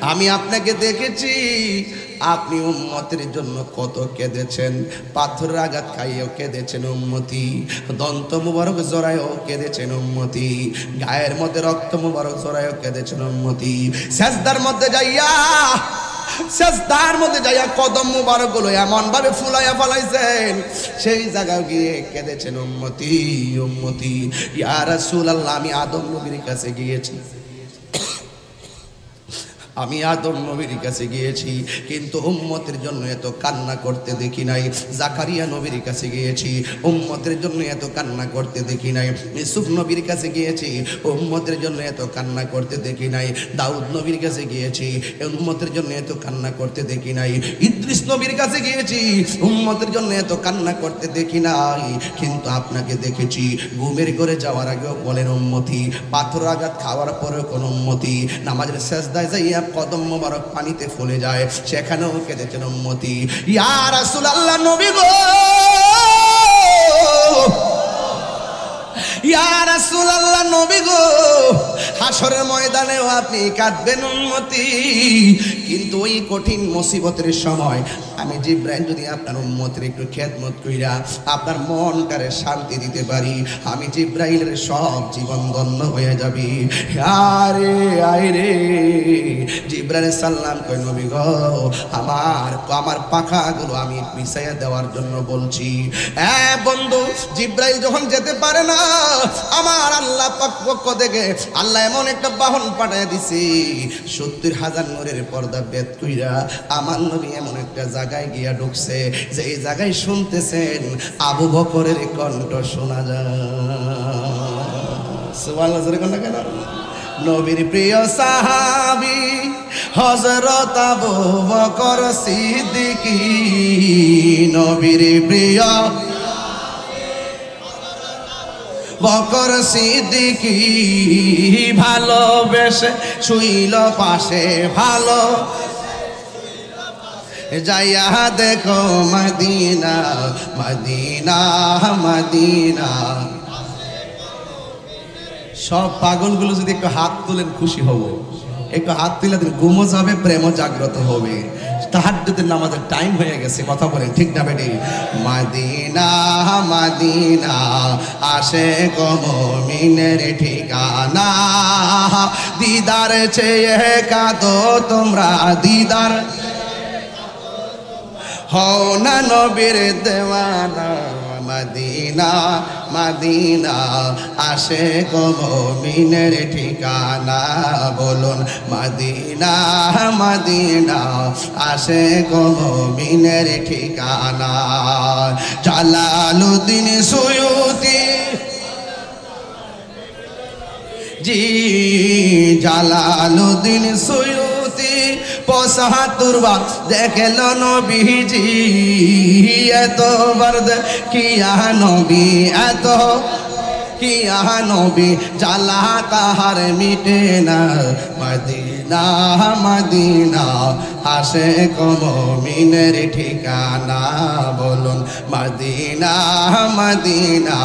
আমি আপনাকে দেখেছি আপনি উম্মতের জন্য কত কেঁদেছেন, পাথরের আঘাত খাইয়েও কেঁদেছেন উম্মতি, দন্ত মুবারক জড়ায়ও কেঁদেছেন উম্মতি, গায়ের মধ্যে রক্ত মুবারক জড়ায়ও কেঁদেছেন উম্মতি, সেজদার মধ্যে যাইয়া সেজদার মধ্যে যাইয়া কদম মুবারক গুলো এমন ভাবে ফুলাইয়া ফলাইছেন সেই জায়গায় গিয়ে কেঁদেছেন উম্মতি উম্মতি। ইয়া রাসূলুল্লাহ আমি আদম নবীর কাছে গিয়েছি, আমি আদম নবীর কাছে গিয়েছি কিন্তু উম্মতের জন্য এত কান্না করতে দেখি নাই। জাকারিয়া নবীর কাছে গিয়েছি, উম্মতের জন্য এত কান্না করতে দেখি নাই। ইউসুফ নবীর কাছে গিয়েছি, উম্মতের জন্য এত কান্না করতে দেখি নাই। দাউদ নবীর কাছে গিয়েছি, উম্মতের জন্য এত কান্না করতে দেখি নাই। ইদ্রিস নবীর কাছে গিয়েছি, উম্মতের জন্য এত কান্না করতে দেখি নাই। কিন্তু আপনাকে দেখেছি ঘুমের ঘরে যাওয়ার আগেও বলেন উম্মতি, পাথর আঘাত খাওয়ার পরেও কোন উম্মতি, নামাজের সেজদায় যাইয়া কদম মোবারক পানিতে ফুলে যায় সেখানেও কেঁদেছেন উম্মতি। ইয়া রাসূলুল্লাহ নবী গো, ইয়া রাসূলুল্লাহ নবী গো, হাসরের ময়দানেও আপনি কাঁদবেন উম্মতি, কিন্তু ওই কঠিন মুসিবতের সময় আমি জিব্রাইল যদি আপনার উম্মতের একটু খেদমত কইরা আপনার মনটারে শান্তি দিতে পারি, আমি জিব্রাইলের সব জীবন ধন্য হয়ে যাবে। আরে আইরে জিব্রাইল সাল্লাম কই নবী গো আমার পাখাগুলো আমি বিছাইয়া দেওয়ার জন্য বলছি। বন্ধু জিব্রাইল যখন যেতে পারে না, আমার আল্লাহ পাক পক্ষ থেকে আল্লাহ এমন একটা বাহন পাঠায় দিছে 70,000 নূরের পর্দা বেদ কইরা আমার নবী এমন একটা জায়গায় গিয়া ঢুকছে যে এই জায়গায় শুনতেছেন আবু বকরের কণ্ঠ শোনা যায়। সুবহানাল্লাহ জোরে কোন কেন? নবীর প্রিয় সাহাবী হযরত আবু বকর সিদ্দিকী, নবীর প্রিয় বকর সিদ্দিকী, ভালোবেসে শুইল পাশে, ভালো যাইয়া দেখো মদিনা মদিনা মদিনা। সব পাগলগুলো যদি একটু হাত তুলেন খুশি হব, একটু হাত তুলে ঘুমো যাবে, প্রেমও জাগ্রত হবে। তাহাজ্জুদের নামাজের টাইম হয়ে গেছে, কথা বলেন ঠিক না বেটি? মদিনা মদিনা আশিক মুমিনের ঠিকানা, দিদার চেয়ে কাঁদো তোমরা, দিদার হও না নবীর দেওয়ানা। মদিনা মদিনা আশিক মুমিনের ঠিকানা, বলুন মদিনা মদিনা আশিক মুমিনের ঠিকানা। জালালউদ্দিন সুয়ুতি জি, জালালউদ্দিন সুয়ুতি ৭৫ বার দেখল নবীজি, এতবার কিয়া নবী, এত কিয়া নবী, জ্বালা কাহার মিটে না। মদিনা মদিনা আশিক মুমিনের ঠিকানা, বলুন মদিনা মদিনা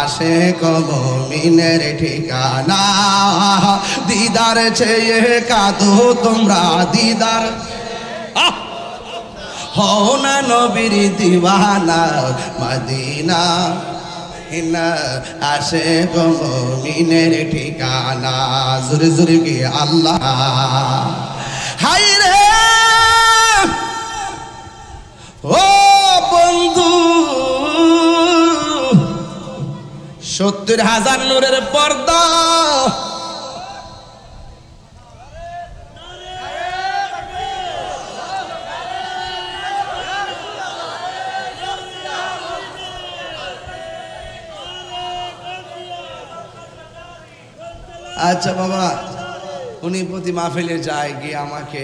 আশিক মুমিনের ঠিকানা। দিদার চেয়ে কাঁদো তোমরা, দিদার হও না নবীর দিওয়ানা। মদিনা আশিক মুমিনের ঠিকানা। জোরে জোরে কি আল্লাহ। হাই রে ও বন্ধু, ৭০,০০০ নূরের পর্দা, আচ্ছা বাবা, উনি প্রতি মাহফিলে যায় গিয়ে আমাকে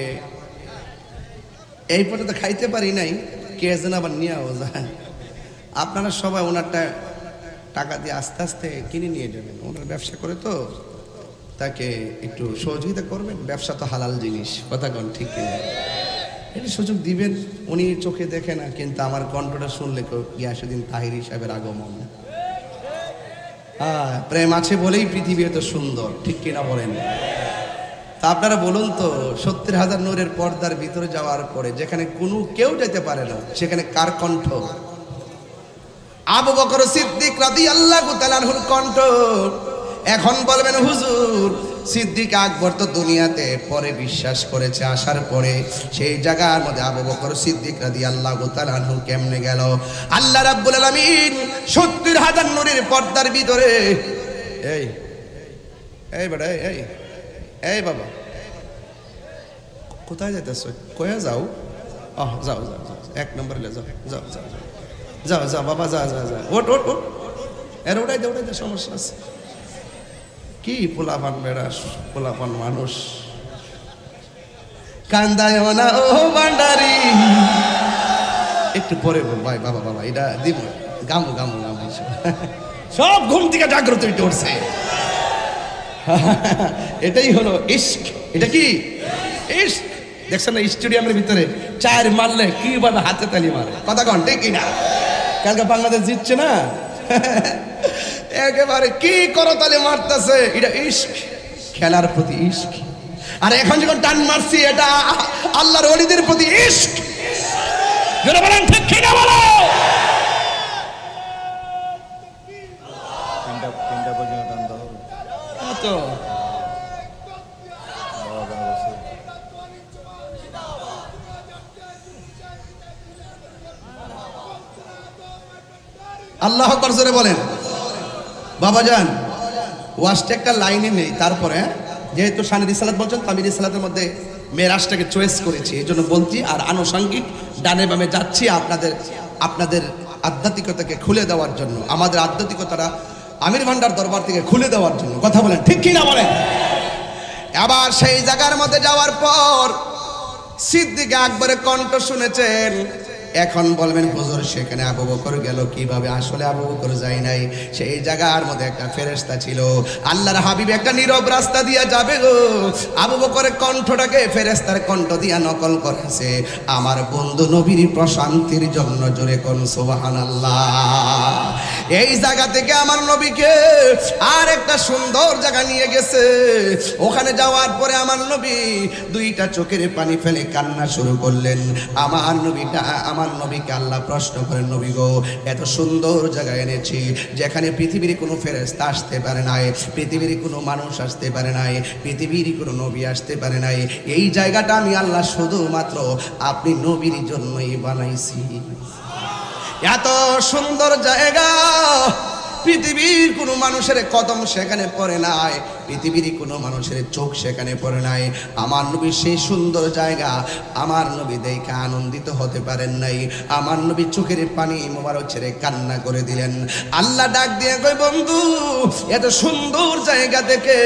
এই পর্যন্ত খাইতে পারি নাই, কে যেন আবার নিয়েও যায়। আপনারা সবাই ওনারটা টাকা দিয়ে আস্তে আস্তে কিনে নিয়ে যাবেন, ওনার ব্যবসা করে তো, তাকে একটু সহযোগিতা করবেন। ব্যবসা তো হালাল জিনিস, কথা কোন ঠিক কিনা? একটু সুযোগ দিবেন। উনি চোখে দেখে না, কিন্তু আমার কণ্ঠটা শুনলে গিয়াসউদ্দিন তাহিরি সাহেবের আগমন। প্রেম আছে বলেই পৃথিবী এত সুন্দর, ঠিক কিনা বলেন? তা আপনারা বলুন তো, ৭০,০০০ নূরের পর্দার ভিতরে যাওয়ার পরে যেখানে কোনো কেউ যেতে পারে না, সেখানে কার কণ্ঠ? আবু বকর সিদ্দিক রাদিয়াল্লাহু তাআলা আনহুর কণ্ঠ। এখন বলবেন হুজুর, সিদ্দিক আকবর তো দুনিয়াতে পরে বিশ্বাস করেছে, আসার পরে সেই জায়গার মধ্যে আবু বকর সিদ্দিক রাদিয়াল্লাহু তাআলা আনহু কেমনে গেল? আল্লাহ রাব্বুল আলামিন ৭০,০০০ নূরের পর্দার ভিতরে, এই এই বেটা, এই এই বাবা, কোথায় যাইতেছো? কয়া যাও? যাও যাও যাও, ১ নম্বরে যাও যাও যাও যাও যাও বাবা, যা যা যা, ওট ওট ওট, এর ওটাই দে, ওটাই দে, সমস্যা আছে কি? পোলাপান বেড়া, পোলাপান মানুষ, কান্দায় না ও ভান্ডারি। একটু পরে বল ভাই, বাবা বাবা এটা দিব, গামু গামু গামু, সব ঘুম থেকে জাগ্রত হইতে উঠছে। এটাই হলো ইশক। এটা কি ইশক? দেখছেন না স্টেডিয়ামের ভিতরে চার মারলে কি বলে হাতে তালি মারে, কথা কন ঠিক কিনা? কালকে বাংলাদেশ জিতছে না, একেবারে কি করতালি মারতেছে, এটা ইশক, খেলার প্রতি ইশক। আর এখন যখন টান মারছি, এটা আল্লাহর ওলিদের প্রতি ইশক। যারা বলেন ঠিক কিনা বলো। তিনটা পর্যন্ত টান দাও তো। আল্লাহু আকবার জোরে বলেন। বাবাজান, ওয়াজটা একটা লাইনে নেই, তারপরে যেহেতু শানের রিসালাত বলছেন, তামির রিসালাতের মধ্যে মেরাজটাকে চয়েস করেছি, এই জন্য বলছি। আর আনুষঙ্গিক ডানে বামে যাচ্ছি আপনাদের আধ্যাত্মিকতাকে খুলে দেওয়ার জন্য, আমাদের আধ্যাত্মিকতাটা আমির ভান্ডার দরবার থেকে খুলে দেওয়ার জন্য, কথা বলেন ঠিক কিনা বলেন। আবার সেই জায়গার মধ্যে যাওয়ার পর সিদ্দিক আকবরের কণ্ঠ শুনেছেন, এখন বলবেন হুজুর সেখানে আবু বকর গেল কিভাবে? আসলে আবু বকর যায় নাই, সেই জায়গার মধ্যে একটা ফেরেশতা ছিল। আল্লাহর হাবিব একটা নীরব রাস্তা দিয়ে যাবে গো, আবু বকরের কণ্ঠটাকে ফেরেশতার কণ্ঠ দিয়া নকল করেছে। আমার বন্ধু নবীর প্রশান্তির জন্য জোরে কোন সুবহানাল্লাহ। এই জায়গা থেকে আমার নবীকে আর একটা সুন্দর জায়গা নিয়ে গেছে। ওখানে যাওয়ার পরে আমার নবী দুইটা চোখের পানি ফেলে কান্না শুরু করলেন। আমার নবীকে আল্লাহ প্রশ্ন করেন, নবী গো, এত সুন্দর জায়গায় এনেছি যেখানে পৃথিবীর কোনো ফেরেশতা আসতে পারে নাই, পৃথিবীর কোনো মানুষ আসতে পারে নাই, পৃথিবীর কোনো নবী আসতে পারে নাই। এই জায়গাটা আমি আল্লাহ শুধুমাত্র আপনি নবীর জন্যই বানাইছি। এত সুন্দর জায়গা, পৃথিবীর কোনো মানুষের কদম সেখানে পড়ে নাই, পৃথিবীর কোনো মানুষের চোখ সেখানে পড়ে নাই। আমার নবী সেই সুন্দর জায়গা আমার নবী দেখে আনন্দিত হতে পারেন নাই। আমার নবী চোখের পানি মোবারক ছেড়ে কান্না করে দিলেন। আল্লাহ ডাক দিয়ে কই, বন্ধু এত সুন্দর জায়গা দেখে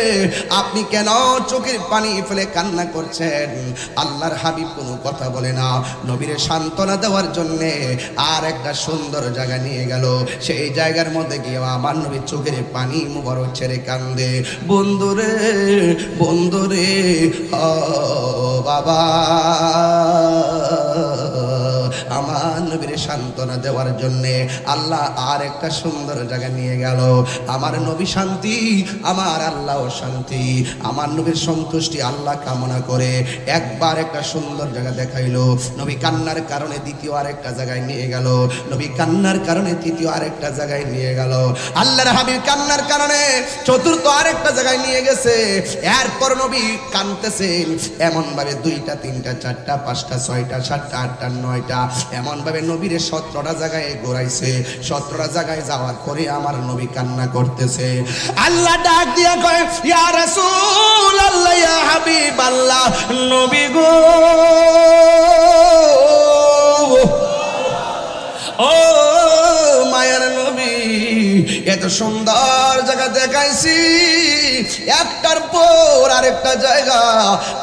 আপনি কেন চোখের পানি ফেলে কান্না করছেন? আল্লাহর হাবিব কোনো কথা বলে না, নবীরে সান্ত্বনা দেওয়ার জন্যে আর একটা সুন্দর জায়গা নিয়ে গেল। সেই জায়গার মধ্যে গিয়ে আমার নবী চোখের পানি মোবারক ছেড়ে কান্দে। বন্ধুরে বন্ধুরে ও বাবা, আমার নবীর সান্ত্বনা দেওয়ার জন্যে আল্লাহ আর একটা সুন্দর জায়গা নিয়ে গেল। আমার নবী শান্তি, আমার আল্লাহ শান্তি, আমার নবীর সন্তুষ্টি আল্লাহ কামনা করে একবার একটা সুন্দর জায়গা দেখাইলো। নবী কান্নার কারণে দ্বিতীয় আরেকটা জায়গায় নিয়ে গেল, নবী কান্নার কারণে তৃতীয় আরেকটা জায়গায় নিয়ে গেল। আল্লাহর হাবিব কান্নার কারণে চতুর্থ আরেকটা জায়গায় নিয়ে গেছে। এরপর নবী কাঁদতেছেন এমন ভাবে, দুইটা তিনটা চারটা পাঁচটা ছয়টা সাতটা আটটা নয়টা, এমন ভাবে নবীর 17টা জায়গায় ঘোরাইছে। 17টা জায়গায় যাওয়ার পরে আমার নবী কান্না করতেছে। আল্লাহ ডাক দিয়া কয়, ইয়া রাসূলুল্লাহ, ইয়া হাবিবাল্লাহ, নবী গো, ও মায়ার নবী, এত সুন্দর জায়গা দেখাইছি, একটার পর আরেকটা জায়গা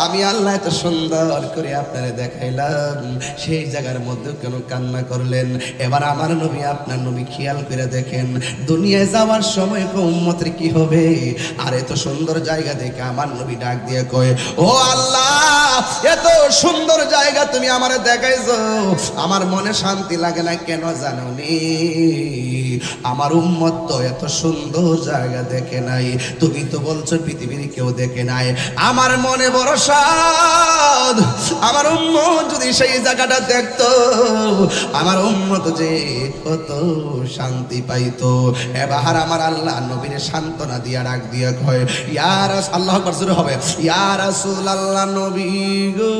আমি আল্লাহ এত সুন্দর করে আপনারে দেখাইলাম, সেই জায়গার মধ্যে কেন কান্না করলেন? এবার আমার নবী, আপনার নবী খেয়াল করে দেখেন, দুনিয়ায় যাওয়ার সময় উম্মতের কি হবে? আর এত সুন্দর জায়গা দেখে আমার নবী ডাক দিয়ে কয়, ও আল্লাহ, এত সুন্দর জায়গা তুমি আমারে দেখাইছো, আমার মনে শান্তি লাগে না কেন জানোনি? আমার উম্মত তো এত সুন্দর জায়গা দেখে নাই, তুমি তো বলছো পৃথিবীর কেউ দেখে নাই। আমার মনে বড় সাধ, আমার উম্মত যদি সেই জায়গাটা দেখতো, আমার উম্মত যে কত শান্তি পাইতো। এবার আমার আল্লাহ নবীর সান্ত্বনা দিয়া ডাক দিয়া কয়, ইয়া রাসূল, আল্লাহু আকবার জোরে হবে, ইয়া রাসূলুল্লাহ, নবী গো,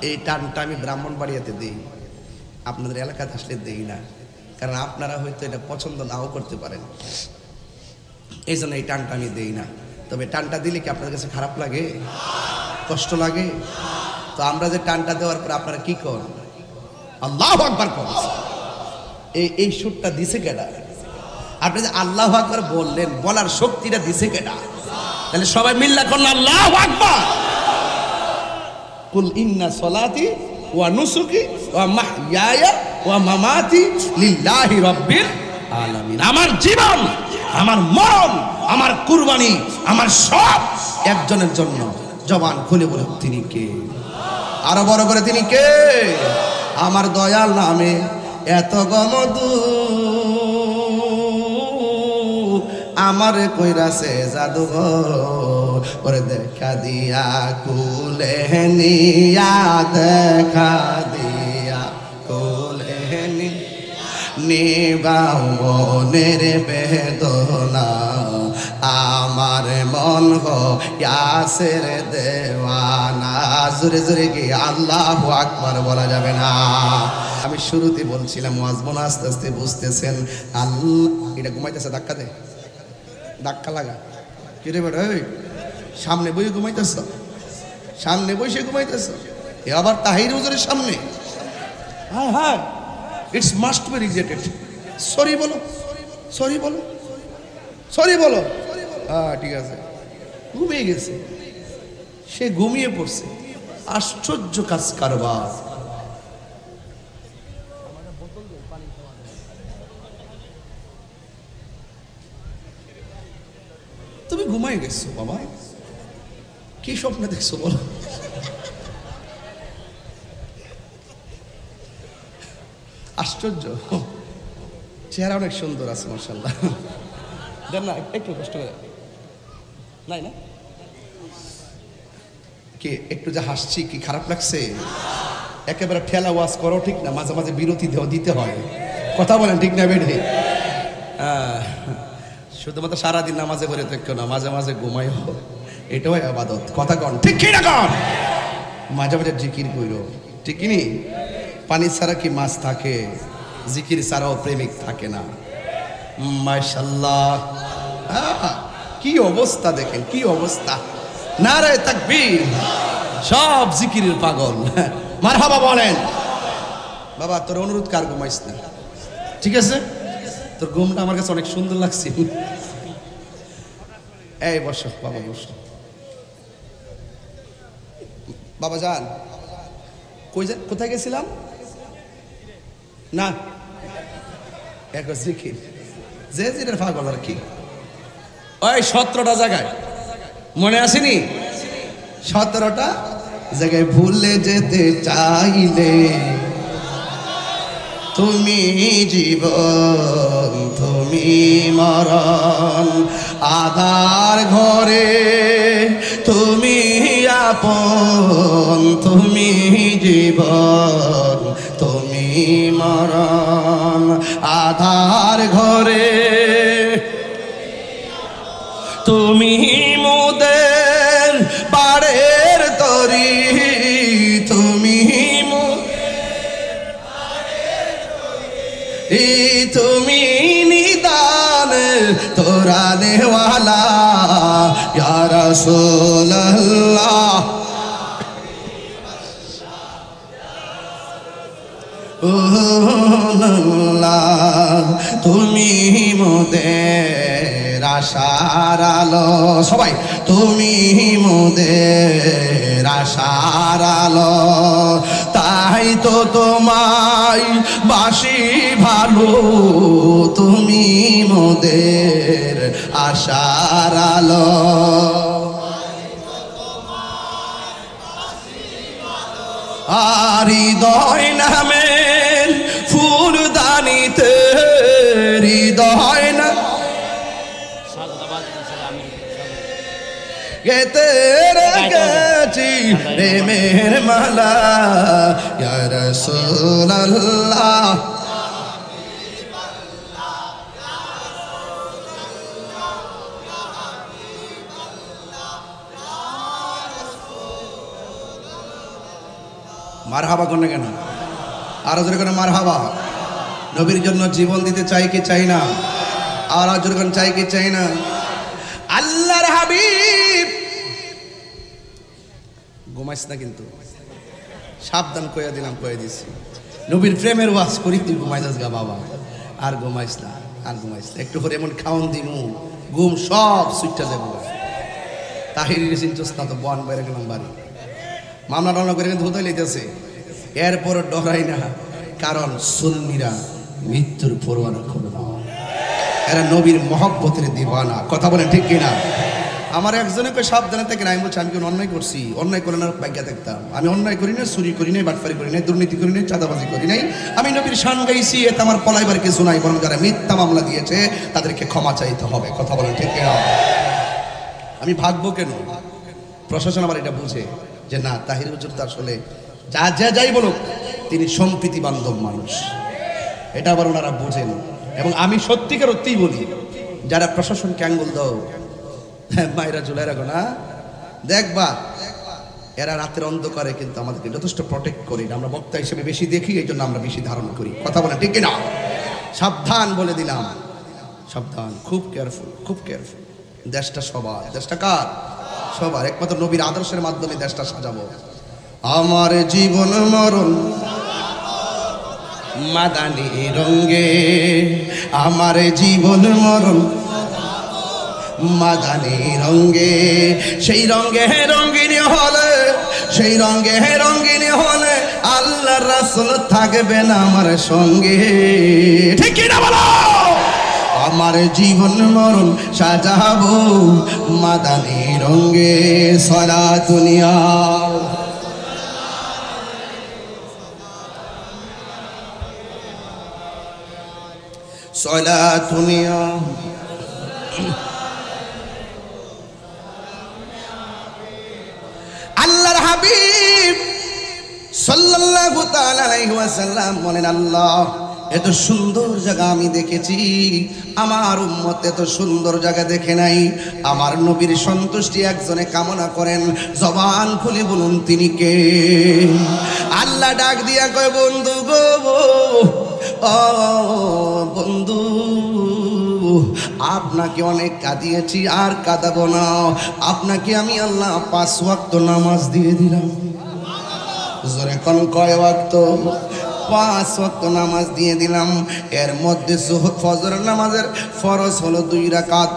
এই টানটা আমি ব্রাহ্মণবাড়িয়াতে দিই, আপনাদের এলাকাতে আসলে দেই না, কারণ আপনারা হয়তো এটা পছন্দ নাও করতে পারেন, এই জন্য এই টানটা আমি দেই না। তবে টানটা দিলে কি আপনাদের কাছে খারাপ লাগে, কষ্ট লাগে? তো আমরা যে টানটা দেওয়ার পর আপনারা কি করেন? আল্লাহু আকবার করেন। এই সুরটা দিছে কেডা? আপনি যে আল্লাহু আকবার বললেন, বলার শক্তিটা দিছে কেডা? তাহলে সবাই মিল্লা করুন আল্লাহু আকবার। কুল ইন্না সলাতি ওয়া নুসুকি ওয়া মাহইয়ায়া ওয়া মামাতি লিল্লাহি রাব্বিল আলামিন। আমার জীবন, আমার মরণ, আমার কুরবানি, আমার সব একজনের জন্য। জবান খুলে বলে, তিনি কে? আরো বড় করে, তিনি কে? আমার দয়াল নামে এত গমদু, আমার কইরাছে জাদুঘর, ওরে দেখা দিয়া কুলে নিয়া, দেখা দিয়া কুলে নিবাও মনের বেদনা, আমার মন ইয়াসের দেওয়ানা। জোরে জোরে কি আল্লাহু আকবার বলা যাবে না? আমি শুরুতে বলছিলাম ওয়াজবন, আস্তে আস্তে বুঝতেছেন। আল্লাহ, এটা ঘুমাইতেছে, ধাক্কা দে, ধাক্কা লাগা। কি রে বেটা, সামনে বই ঘুমাইতেছ, সামনে বসে ঘুমাইতেছ, এ আবার তাহির হুজুরের সামনে? হ্যাঁ হ্যাঁ, it's must be rejected. Sorry বলো, সরি বলো, সরি বলো। হ্যাঁ ঠিক আছে, ঘুমিয়ে গেছে। সে ঘুমিয়ে পড়ছে। আশ্চর্য কাজ কারবার। তুমি ঘুমাই গেছো বাবা, কি স্বপ্ন দেখছো বলো? আশ্চর্য, চেহারা অনেক সুন্দর আছে মাশাআল্লাহ। দেন না একটু কষ্ট করে, নাই না কি একটু যে হাসছি কি খারাপ লাগছে? একেবারে ঠেলা ওয়াজ করো ঠিক না, মাঝে মাঝে বিরতি দিতে হয়। কথা বলেন ঠিক না বেঠে? শুধুমাত্র সারাদিন নামাজে করে দেখো না, মাঝে মাঝে ঘুমাইও, এটাও ইবাদত। কথা কন ঠিক কি না কন? মাঝে মাঝে জিকির কইরো, ঠিক কি নি? পানি ছাড়া কি মাছ থাকে? জিকির ছাড়াও প্রেমিক থাকে না। মাশাআল্লাহ, কি অবস্থা দেখেন, কি অবস্থা! নারে তাকবীর! সব জিকিরের পাগল। মারহাবা বলেন। বাবা তোর অনুরোধ কার ঘুমাইস না, ঠিক আছে? তোর ঘুমটা আমার কাছে অনেক সুন্দর লাগছে। এই বসো বাবা, বসো। বাবা যান কই, কোথায় গেছিলাম না? এক জিকির, যে জিরের পাগল আর কি। ওই 17টা জায়গায় মনে আসেনি? 17টা জায়গায় ভুলে যেতে চাইলে তুমি জীবন, তুমি মরণ, আধার ঘরে তুমি আপন, তুমি জীবন, তুমি মরণ, আধার ঘরে তুমি মোদের পাড়ের তরি, তুমি তুমি নিদান তোরা নেওয়ালা ইয়া রাসূলুল্লাহ। তুমি মোদের আশার আলো, সবাই তুমি মোদের আশার আলো, তাই তো তোমায় বাসি ভালো, তুমি মোদের আশার আলো। আর হৃদয় নামের ফুলদানিতে, হৃদয় না গেতে রেখেছি প্রেমের মালা ইয়া রাসূলুল্লাহ। মারহাবা কোন কেন? আরো জোরে কোন মারহাবা? নবীর জন্য জীবন দিতে চাই কি চাই না? আর জোরে কোন চাই কি চাই না? আল্লাহর হাবিব ঘুমাইস না কিন্তু, সাবধান কইয়া দিলাম, কইয়া দিছি। নবীর প্রেমের ওয়াজ করি, তুই ঘুমাইছিস গা বাবা, আর ঘুমাইস না, আর ঘুমাইস না। একটু করে এমন খাওন দিমু, ঘুম সব সুইটটা দেবো। তাহির চিনছস না তো, বন বেড়ে গেলাম বাড়ি, মামলা টামলা করে কিন্তু হতে লেগেছে। এরপর ডরাই না, কারণ সুন্নিরা মৃত্যুর পরোয়ানা করে না, এরা নবীর মহব্বতের দিওয়ানা। কথা বলেন ঠিক কিনা? আমার একজনকে সাবধানে থেকে আমি বলছি আমি কোন অন্যায় করছি? অন্যায় করে না ভাগ্যা দেখতাম। আমি অন্যায় করি না, চুরি করি নাই, বাটফারি করি নাই, দুর্নীতি করি নাই, চাঁদাবাজি করি নাই। আমি নবীর শান গাইছি, এতে আমার পলাইবার কিছু নাই। বরং যারা মিথ্যা মামলা দিয়েছে তাদেরকে ক্ষমা চাইতে হবে। কথা বলেন ঠিক কিনা? আমি ভাগবো কেন? প্রশাসন আবার এটা বুঝে যে না, তাহির হুজুর তো আসলে যা যা যাই বলুক তিনি সম্প্রীতি বান্ধব মানুষ, এটা আবার ওনারা বোঝেন। এবং আমি সত্যিকার অত্যিই বলি, যারা প্রশাসনকে আঙ্গুল দাও, মায়েরা জুলাই রাখো না, দেখবা এরা রাতের অন্ধকারে কিন্তু আমাদেরকে যথেষ্ট প্রটেক্ট করি। আমরা বক্তা হিসেবে বেশি দেখি, এই জন্য আমরা বেশি ধারণ করি। কথা বলেন ঠিক কিনা? সাবধান বলে দিলাম, সাবধান, খুব কেয়ারফুল, খুব কেয়ারফুল। দেশটা সবার, দেশটা কার? সবার। একমাত্র নবীর আদর্শের মাধ্যমে দেশটা সাজাবো। আমার জীবন মরণ মাদানী রঙ্গে, আমার জীবন মরণ মাদানী রঙ্গে, সেই রঙ্গে রঙ্গিনী হলে, সেই রঙ্গে রঙ্গিনী হলে আল্লাহ রাসূল থাকবেন আমার সঙ্গে। ঠিক কি না বলো? আমার জীবন মরণ সাজাবো মাদানী রঙ্গে। সালাতুনিয়া সালাতুনিয়া আল্লাহর হাবিব সাল্লাল্লাহু তাআলা আলাইহি ওয়াসাল্লাম বলেন, আল্লাহ এত সুন্দর জায়গা আমি দেখেছি, আমার উম্মত এত সুন্দর জায়গা দেখে নাই। আমার নবীর সন্তুষ্টি একজনে কামনা করেন, জবান খুলে বলুন তিনি কে? আল্লাহ ডাক দিয়া কয়, বন্ধু গো, ও বন্ধু, আপনাকে অনেক কাঁদিয়েছি, আর কাঁদাবো না। আপনাকে আমি আল্লাহ 5 ওয়াক্ত নামাজ দিয়ে দিলাম। জোরে কোন কয় ওয়াক্ত? 5 ওয়াক্ত নামাজ দিয়ে দিলাম। এর মধ্যে ফজর নামাজের ফরজ হলো 2 রাকাত,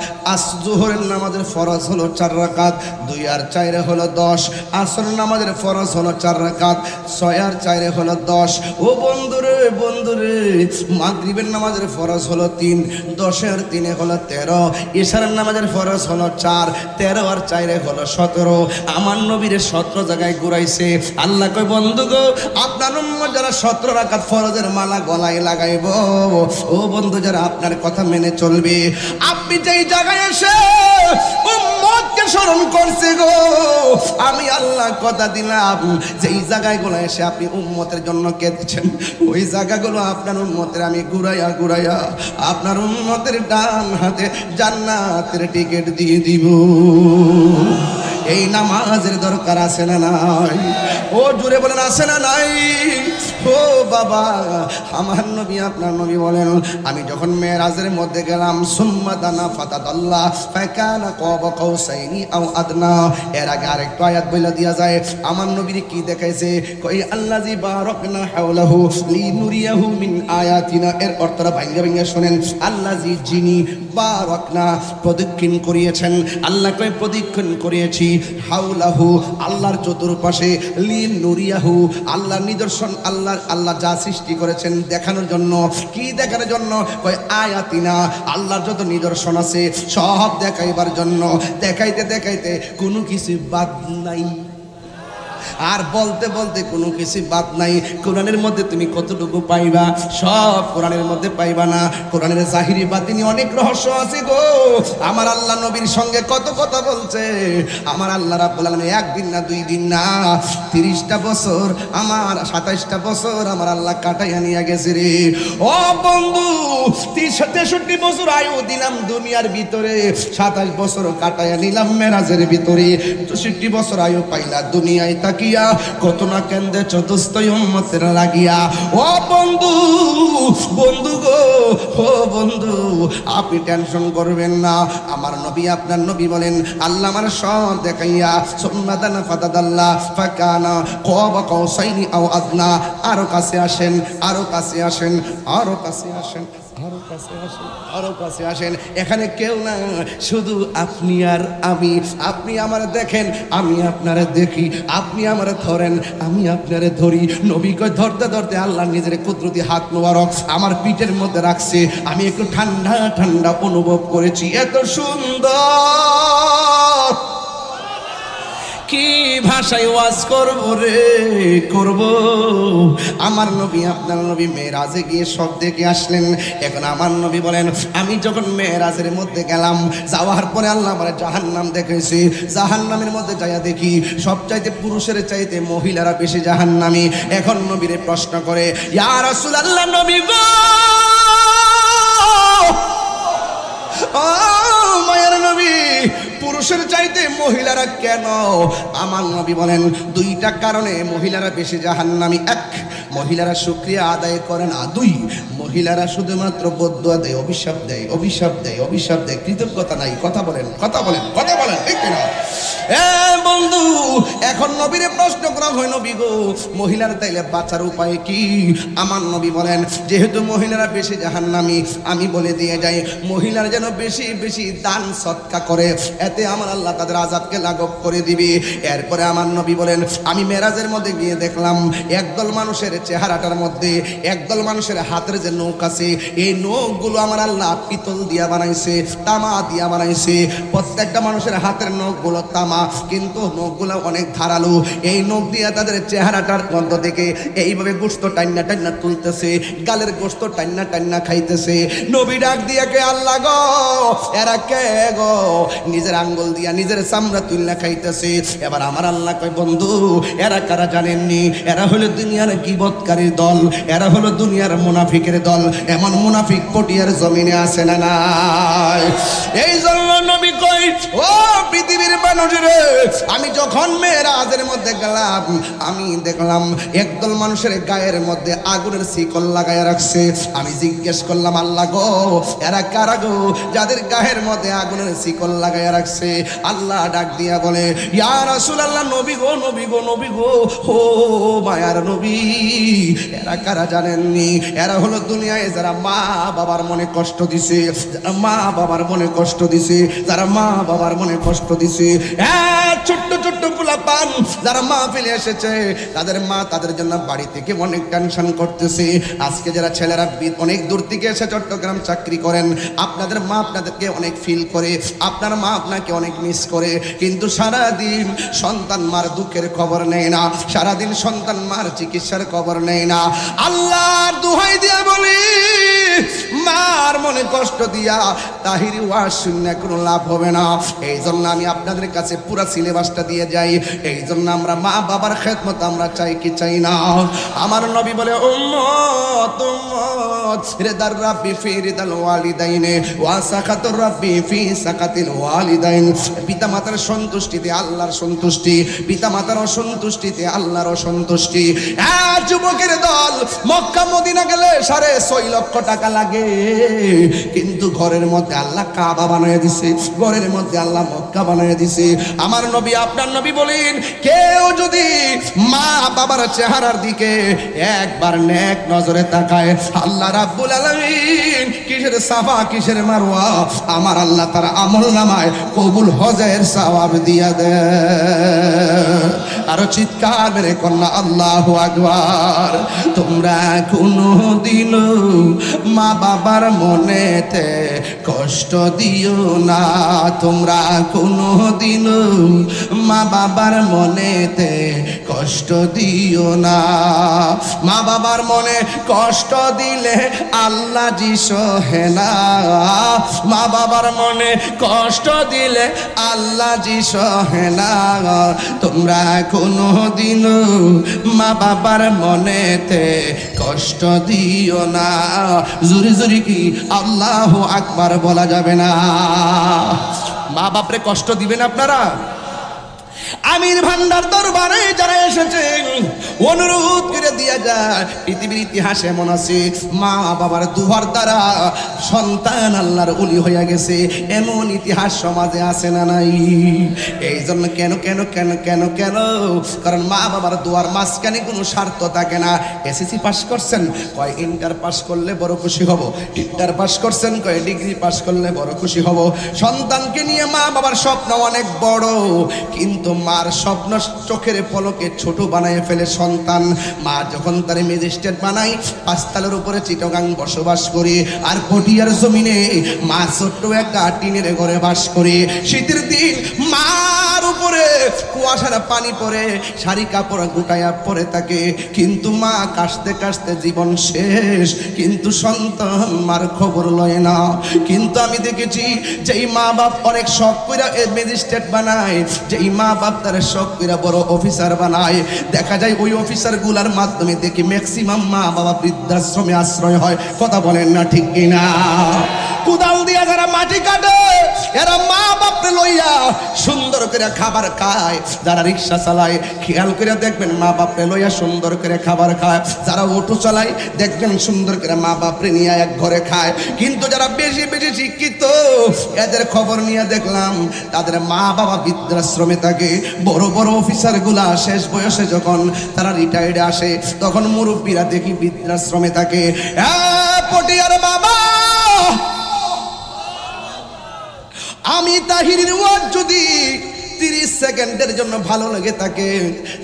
জোহরের নামাজের ফরজ হলো 4 রাকাত, 2 আর 4 হলো 10। আসর নামাজের ফরজ হলো 4 রাকাত, 6 আর 4 হলো 10। ও বন্ধুরে বন্ধুরে, মাগরিবের নামাজের ফরজ হলো 3, 10 আর 3 হলো 13। ইশারের নামাজের ফরজ হলো 4, 13 আর 4 হলো 17। আমার নবীর 17 জায়গায় ঘুরাইছে। আল্লাহ কয়, বন্ধু গো, আপনার উম্মত যারা 17 রাকাত ফরজের মালা গলায় লাগাইব, ও বন্ধু যারা আপনার কথা মেনে চলবে, আপনি যেই জায়গায় এসে উম্মতকে স্মরণ করছে গো, আমি আল্লাহ কথা দিলাম, যেই জায়গাগুলো এসে আপনি উম্মতের জন্য কেঁদেছেন, ওই জায়গাগুলো আপনার উম্মতের আমি ঘুরাইয়া ঘুরাইয়া আপনার উম্মতের ডান হাতে জান্নাতের টিকিট দিয়ে দিব। এই নামাজের দরকার আছে না নাই? ও জুড়ে বলেন, আছে না নাই? ও বাবা, আমার নবী আপনার নবী বলেন, আমি যখন মেরাজের মধ্যে গেলাম, সুম্মা দানা ফাতাদাল্লাহ ফাকানা কাবা কাউসাইনি আও আদনা। এর আগে আরেকটা আয়াত বলে দেয়া যায়, আমার নবীর কি দেখাইছে? কই আল্লাযী বারাকনা হাওলাহু লিনুরিয়াহু মিন আয়াতিনা। এর অর্থটা ভাঙা ভাঙা শুনেন। আল্লাযী, যিনি, বারাকনা প্রদক্ষিণ করিয়েছেন। আল্লাহ কয় প্রদক্ষিণ করিয়েছি, হাওলাহু আল্লাহর চতুর্পাশে, লিনুরিয়াহু আল্লাহর নিদর্শন, আল্লাহ যা সৃষ্টি করেছেন দেখানোর জন্য। কি দেখানোর জন্য? কয় আয়াতিনা আল্লাহর যত নিদর্শন আছে সব দেখাইবার জন্য। দেখাইতে দেখাইতে কোনো কিছু বাদ নাই। আর বলতে বলতে কোনো কিছু বাদ নাই। কোরআনের মধ্যে তুমি কতটুকু পাইবা? সব কোরআনের মধ্যে পাইবা না। কোরআনের জাহিরি বাতিনি অনেক রহস্য আছে গো। আমার আল্লাহ নবীর সঙ্গে কত কথা বলছে। আমার আল্লাহ রাব্বুল আলামিন একদিন না 2 দিন না 30টা বছর, আমার 27টা বছর আমার আল্লাহ কাটাইয়া নিয়ে গেছে রে। ও বন্ধু, 63 বছর আয়ু দিলাম দুনিয়ার ভিতরে, 27 বছর কাটাইয়া নিলাম মেরাজের ভিতরে, 64 বছর আয়ু পাইলা দুনিয়ায় তাকিয়া। কত না কেন্দে চতুস্থ উম্মতের লাগিয়া। ও বন্ধু, বন্ধু গো, ও বন্ধু, আপনি টেনশন করবেন না। আমার নবী আপনার নবী বলেন, আল্লাহ আমার সব দেখাইয়া সুম্মাদানা ফাতাদাল্লাহ ফাকানা কাবা কাউসাইনি আও আদনা। আরো কাছে আসেন, আরো কাছে আসেন, আরো কাছে আসেন, আরো কাছে আসেন, আরো কাছে আসেন। এখানে কেউ না, শুধু আপনি আর আমি। আপনি আমার দেখেন, আমি আপনারে দেখি। আপনি আমারে ধরেন, আমি আপনারে ধরি। নবী কয় ধরতে ধরতে আল্লাহ নিজের কুদরতি হাত মোবারক আমার পিঠের মধ্যে রাখছে। আমি একটু ঠান্ডা ঠান্ডা অনুভব করেছি। এত সুন্দর, কি ভাষায় ওয়াজ করব রে, করব। আমার নবী আপনার নবী মেরাজে গিয়ে সব দেখে আসলেন। এখন আমার নবী বলেন, আমি যখন মেরাজের মধ্যে গেলাম, যাওয়ার পরে আল্লাহ আমার জাহান্নাম দেখেছি। জাহান্নামের মধ্যে যাইয়া দেখি সবচাইতে পুরুষের চাইতে মহিলারা বেশি জাহান্নামী। এখন নবীরে প্রশ্ন করে, ইয়া রাসূলুল্লাহ, নবী গো, ও মায়ের নবী, পুরুষের চাইতে মহিলারা কেন? আমার নবী বলেন, 2টা কারণে মহিলারা বেশি জাহান্নামী। 1, মহিলারা শুকরিয়া আদায় করে না। 2, মহিলারা শুধুমাত্র বদদুয়া দেয়, অভিশাপ দেয়, অভিশাপ দেয়, অভিশাপ দেয়, কৃতজ্ঞতা নাই। কথা বলেন, কথা বলেন, কথা বলেন, ঠিক কিনা? বন্ধু এখন নবীরে প্রশ্ন করা হয়, নবী গো মহিলার তাইলে বাঁচার উপায় কি? আমার নবী বলেন যেহেতু মহিলারা বেশি জাহান্নামী, আমি বলে দিয়ে যাই মহিলারা যেন বেশি বেশি দান সদকা করে, এতে আমার আল্লাহ তাদের আযাবকে লাঘব করে দিবে। এরপরে আমার নবী বলেন আমি মেরাজের মধ্যে গিয়ে দেখলাম একদল মানুষের চেহারাটার মধ্যে একদল মানুষের হাতের যে নখ আছে, এই নখগুলো আমার আল্লাহ পিতল দিয়া বানাইছে, তামা দিয়া বানাইছে। প্রত্যেকটা মানুষের হাতের নখগুলো তামা, কিন্তু নখগুলো অনেক ধারালো। এই নখ দিয়া তাদের চেহারাটার গন্ধ থেকে এইভাবে গোশত টান্না টান্না তুলতেছে, গালের গোশত টান্না টান্না খাইতেছে। নবী ডাক দিয়া কে আল্লাহ গো এরা কে গো? নিজের আঙ্গুল দিয়া নিজের চামড়া তুলনা খাইতেছে। এবার আমার আল্লাহ কয় বন্ধু এরা কারা জানেননি? এরা হলো দুনিয়ার গীবতকারীর দল, এরা হলো দুনিয়ার মুনাফিকের দল। এমন মুনাফিক পটিয়ার জমিনে আছে না নাই? এই জন্য নবী কই ও পৃথিবীর মানুষরে, আমি যখন মেরাজের মধ্যে গেলাম আমি দেখলাম একদল মানুষের গায়ের মধ্যে আগুনের শিকল লাগায় রাখছে। আমি জিজ্ঞেস করলাম আল্লাহ গো এরা কারা গো যাদের গায়ের মধ্যে আগুনের শিকল লাগায় রাখছে? আল্লাহ ডাক দিয়া বলে ইয়া রাসূলুল্লাহ, নবী গো নবী গো নবী গো, ও মায়ার নবী এরা কারা জানেননি? এরা হলো দুনিয়ায় যারা মা বাবার মনে কষ্ট দিছে, যারা মা বাবার মনে কষ্ট দিছে, যারা মা বাবার মনে কষ্ট দিছে। ছোট্ট ছোট্ট পোলাপান যারা মা ফেলে এসেছে, তাদের মা তাদের জন্য বাড়ি থেকে অনেক টেনশন করতেছে। আজকে যারা ছেলেরা অনেক দূর থেকে এসে চট্টগ্রাম চাকরি করেন, আপনাদের মা আপনাদেরকে অনেক ফিল করে, আপনার মা আপনাকে অনেক মিস করে, কিন্তু সারাদিন সন্তান মার দুঃখের খবর নেয় না, সারাদিন সন্তান মার চিকিৎসার খবর নেয় না। আল্লাহর দোহাই দিয়া বলি মার মনে কষ্ট দিয়া তাহিরি ওয়াজ শুনে কোনো লাভ হবে না। এই জন্য আমি আপনাদের কাছে পুরো সিলেবাসটা দিয়ে যাই। এই জন্য আমরা মা বাবার খেদমত আমরা চাই কি চাই না? আমার নবী বলে উম্মত উম্মত রিদার রাব্বি ফি রিদাল ওয়ালিদাইনে ওয়া সাকাতুর রাব্বি ফি সাকাতিল ওয়ালিদাইন। পিতা মাতার সন্তুষ্টিতে আল্লাহর সন্তুষ্টি, পিতা মাতার অসন্তুষ্টিতে আল্লাহর অসন্তুষ্টি। যুবকের দল মক্কা মদিনা গেলে 6.5 লক্ষ টাকা লাগে, কিন্তু ঘরের মধ্যে আল্লাহ কাবা বানিয়ে দিছে, ঘরের মধ্যে আল্লাহ মক্কা বানিয়ে দিছে। আমার নবী আপনার নবী বলেন কেউ যদি মা বাবার চেহারার দিকে একবার নেক নজরে তাকায়, আল্লাহ রাব্বুল আলামিন কিসের সাফা কিসের মারওয়া আমার আল্লাহ তার আমলনামায় কবুল হজের সওয়াব দিয়া দেয়। আরো চিৎকার মেরে কন্যা আল্লাহু আকবার। তোমরা কোনদিন মা বাবার মনেতে কষ্ট দিও না, তোমরা কোনদিন মা বাবার মনেতে কষ্ট দিও না। মা বাবার মনে কষ্ট দিলে আল্লাহ জি সহে না, মা বাবার মনে কষ্ট দিলে আল্লাহ জি সহে না। তোমরা কোনদিন মা বাবার মনেতে কষ্ট দিও না। জোরে জোরে কি আল্লাহু আকবার বলা যাবে না? মা বাপরে কষ্ট দিবেন আপনারা? আমির ভান্ডার দরবারে যারা এসেছেন অনুরোধ করে দিয়া যায়, পৃথিবীর ইতিহাসে এমন আছে মা বাবার দুয়ার দ্বারা সন্তান আল্লাহর ওলি হয়ে গেছে, এমন ইতিহাস সমাজে আছে না নাই? এই জন্য কেন কেন কেন কেন কেন কারণ মা বাবার দুয়ার মাঝখানে কোনো স্বার্থ থাকে না। এসএসসি পাস করছেন, কয় ইন্টার পাস করলে বড় খুশি হব, ইন্টার পাস করছেন, কয় ডিগ্রি পাস করলে বড় খুশি হব। সন্তানকে নিয়ে মা বাবার স্বপ্ন অনেক বড়, কিন্তু মার স্বপ্ন চোখের পলকে ছোট বানায় ফেলে সন্তান। মা যখন তার ম্যাজিস্ট্রেট বানায়, 5 তলার উপরে চিটাগাং বসবাস করে, আর পটিয়ার জমিনে মা ছোট্ট একটা টিনের ঘরে বাস করে। শীতের দিন মার উপরে কুয়াশার পানি পড়ে, শাড়ি কাপড় গুটায়া পরে থাকে, কিন্তু মা কাশতে কাশতে জীবন শেষ, কিন্তু সন্তান মার খবর লয় না। কিন্তু আমি দেখেছি যেই মা বাপ অনেক শখ করে ম্যাজিস্ট্রেট বানায়, যেই মা বাপ তার শখ করে বড় অফিসার বানায়, দেখা যায় ওই অফিসার গুলার মাধ্যমে দেখি ম্যাক্সিমাম মা বাবা বৃদ্ধাশ্রমে আশ্রয় হয়। কথা বলেন না ঠিক কিনা? কোদাল দিয়া যারা মাটি কাটে এরা মা বাপ বাপরে লইয়া সুন্দর করে খাবার খায়। যারা রিক্সা চালায় খেয়াল করে দেখবেন মা বাপরে লইয়া সুন্দর করে খাবার খায়। যারা অটো চালায় দেখবেন সুন্দর করে মা বাপরে নিয়ে এক ঘরে খায়। কিন্তু যারা বেশি বেশি শিক্ষিত এদের খবর নিয়ে দেখলাম তাদের মা বাবা বৃদ্ধাশ্রমে থাকে। বড় বড় অফিসার গুলা শেষ বয়সে যখন তারা রিটায়ার্ডে আসে তখন মুরব্বীরা দেখি বৃদ্ধাশ্রমে থাকে। পটিয়ার বাবা, আমি তাহিরের ওয়াজ যদি 30 সেকেন্ডের জন্য ভালো লাগে থাকে,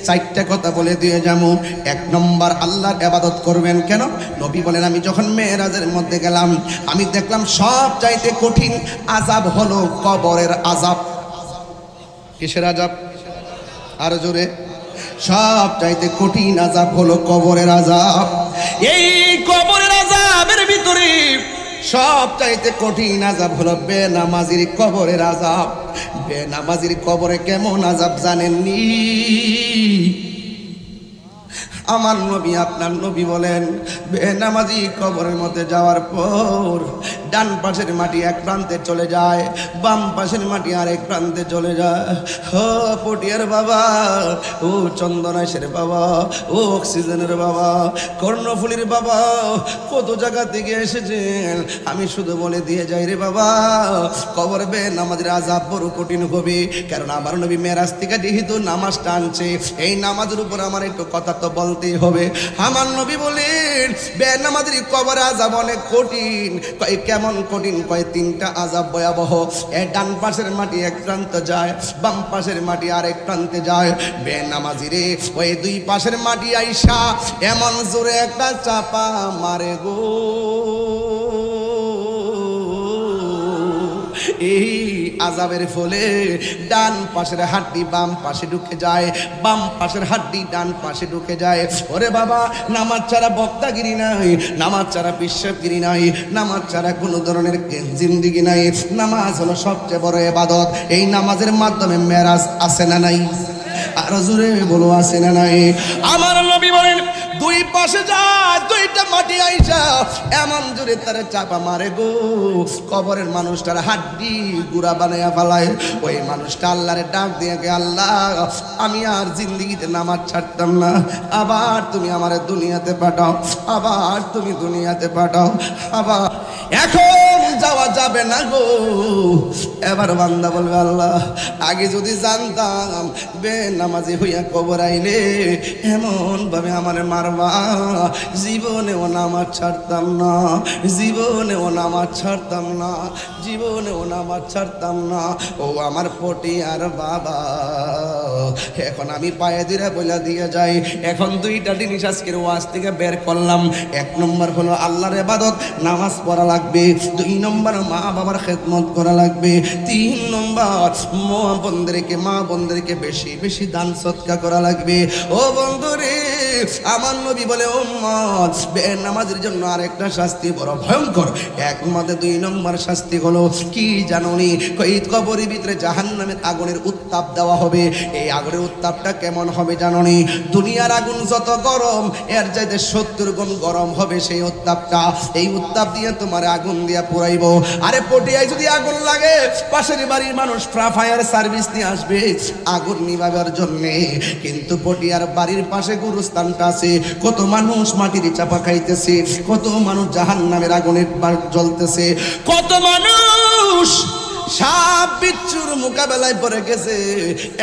4টা কথা বলে দিয়ে যাবো। 1 নম্বর, আল্লাহর ইবাদত করবেন কেন? নবী বলেন আমি যখন মেরাজের মধ্যে গেলাম আমি দেখলাম সব চাইতে কঠিন আযাব হলো কবরের আযাব। কিসের আযাব? আর জোরে। সব চাইতে কঠিন আযাব হলো কবরের আযাব। এই কবরের আযাবের ভিতরে সব চাইতে কঠিন আযাব হলো বেনামাজির কবরের আযাব। বেনামাজির কবরে কেমন আযাব জানেননি? আমার নবী আপনার নবী বলেন বেনামাজি কবরের মধ্যে যাওয়ার পর ডান পাশের মাটি এক প্রান্তে চলে যায়, বাম পাশের মাটি আরেক প্রান্তে চলে যায়। ও পটিয়ার বাবা, ও চন্দনাইশের বাবা, ও অক্সিজেনের বাবা, কর্ণফুলির বাবা, কত জায়গা থেকে এসেছেন আমি শুধু বলে দিয়ে যাই রে বাবা, কবর বেনামাজির আযাব বড় কঠিন হবে। কারণ আমার নবী মেরাজ থেকে যেহেতু নামাজটা আনছে, এই নামাজের উপর আমার একটু কথা তো বলতেই হবে। আমার নবী বলেন বেনামাজির কবর আযাব অনেক কঠিন। কেমন কঠিন? কয় 3টা আযাব ভয়াবহ। ডান পাশের মাটি এক প্রান্তে যায়, বাম পাশের মাটি আরেক প্রান্তে যায়। বেনামাজিরে ওই 2 পাশের মাটি আইসা এমন জোরে একটা চাপা মারে গো, এই আযাবের ফলে ডান পাশের হাড্ডি বাম পাশে ঢুকে যায়, বাম পাশের হাড্ডি ডান পাশে ঢুকে যায়। ওরে বাবা, নামাজ ছাড়া বক্তাগিরি নাই, নামাজ ছাড়া বিশ্বাসগিরি নাই, নামাজ ছাড়া কোনো ধরনের জিন্দিগি নাই। নামাজ হলো সবচেয়ে বড় ইবাদত। এই নামাজের মাধ্যমে মেরাজ আছে না নাই? আর জোরে বলো আছে না নাই? আমার নবী বলেন 2 পাশে যায় 2টা মাটি আইসা এমন জোরে তারে চাপা মারে গো, কবরের মানুষটার হাড্ডি গুড়া বানাইয়া ফেলায়। ওই মানুষটা আল্লাহরে ডাক দিয়ে গে, আল্লাহ আমি আর জিন্দিগিতে নামাজ ছাড়তাম না, আবার তুমি আমারে দুনিয়াতে পাঠাও, আবার তুমি দুনিয়াতে পাঠাও, আবার এখন যাওয়া যাবে না গো। এবার বান্দা বলবে আল্লাহ আগে যদি জানতাম বেনামাজি হইয়া কবর আইলে এমন ভাবে আমার মারবা, জীবনেও নামাজ ছাড়তাম না, জীবনেও নামাজ ছাড়তাম না, জীবনেও নামাজ ছাড়তাম না। ও আমার পটিয়ার বাবা, এখন আমি পায়ে দিরা বইলা দিয়ে যাই। এখন 2টা জিনিস আজকের ওয়াজ থেকে বের করলাম। 1 নম্বর হলো আল্লাহর ইবাদত, নামাজ পড়া লাগবে। 2 নম্বর মা বাবার খেদমত করা লাগবে। 3 নম্বর মা বোনদেরকে বেশি বেশি দান সদকা করা লাগবে। ও বন্ধুরে, আমার নবী বলে উম্মত বেনামাজির জন্য আরেকটা শাস্তি বড় ভয়ঙ্কর। 1 নম্বরে 2 নম্বর শাস্তি হলো কি জানোনি? এই কবরের ভিতরে জাহান্নামের আগুনের উত্তাপ দেওয়া হবে। এই আগুনের উত্তাপটা কেমন হবে জানোনি? দুনিয়ার আগুন যত গরম এর চাইতে 70 গুণ গরম হবে সেই উত্তাপটা। এই উত্তাপ দিয়ে তোমার আগুন দিয়া পুরাইবো। আরে পটিয়ায় যদি আগুন লাগে পাশের বাড়ির মানুষ ফায়ার সার্ভিস নিয়ে আসবে আগুন নিভাবার জন্য। কিন্তু পটিয়ার বাড়ির পাশে গুরুস্থানটা আছে, কত মানুষ মাটির চাপা খাইতেছে, কত মানুষ জাহান্নামের আগুনে জ্বলতেছে, কত মানুষ সাপ বিচ্ছুর মোকাবেলায় পড়ে গেছে,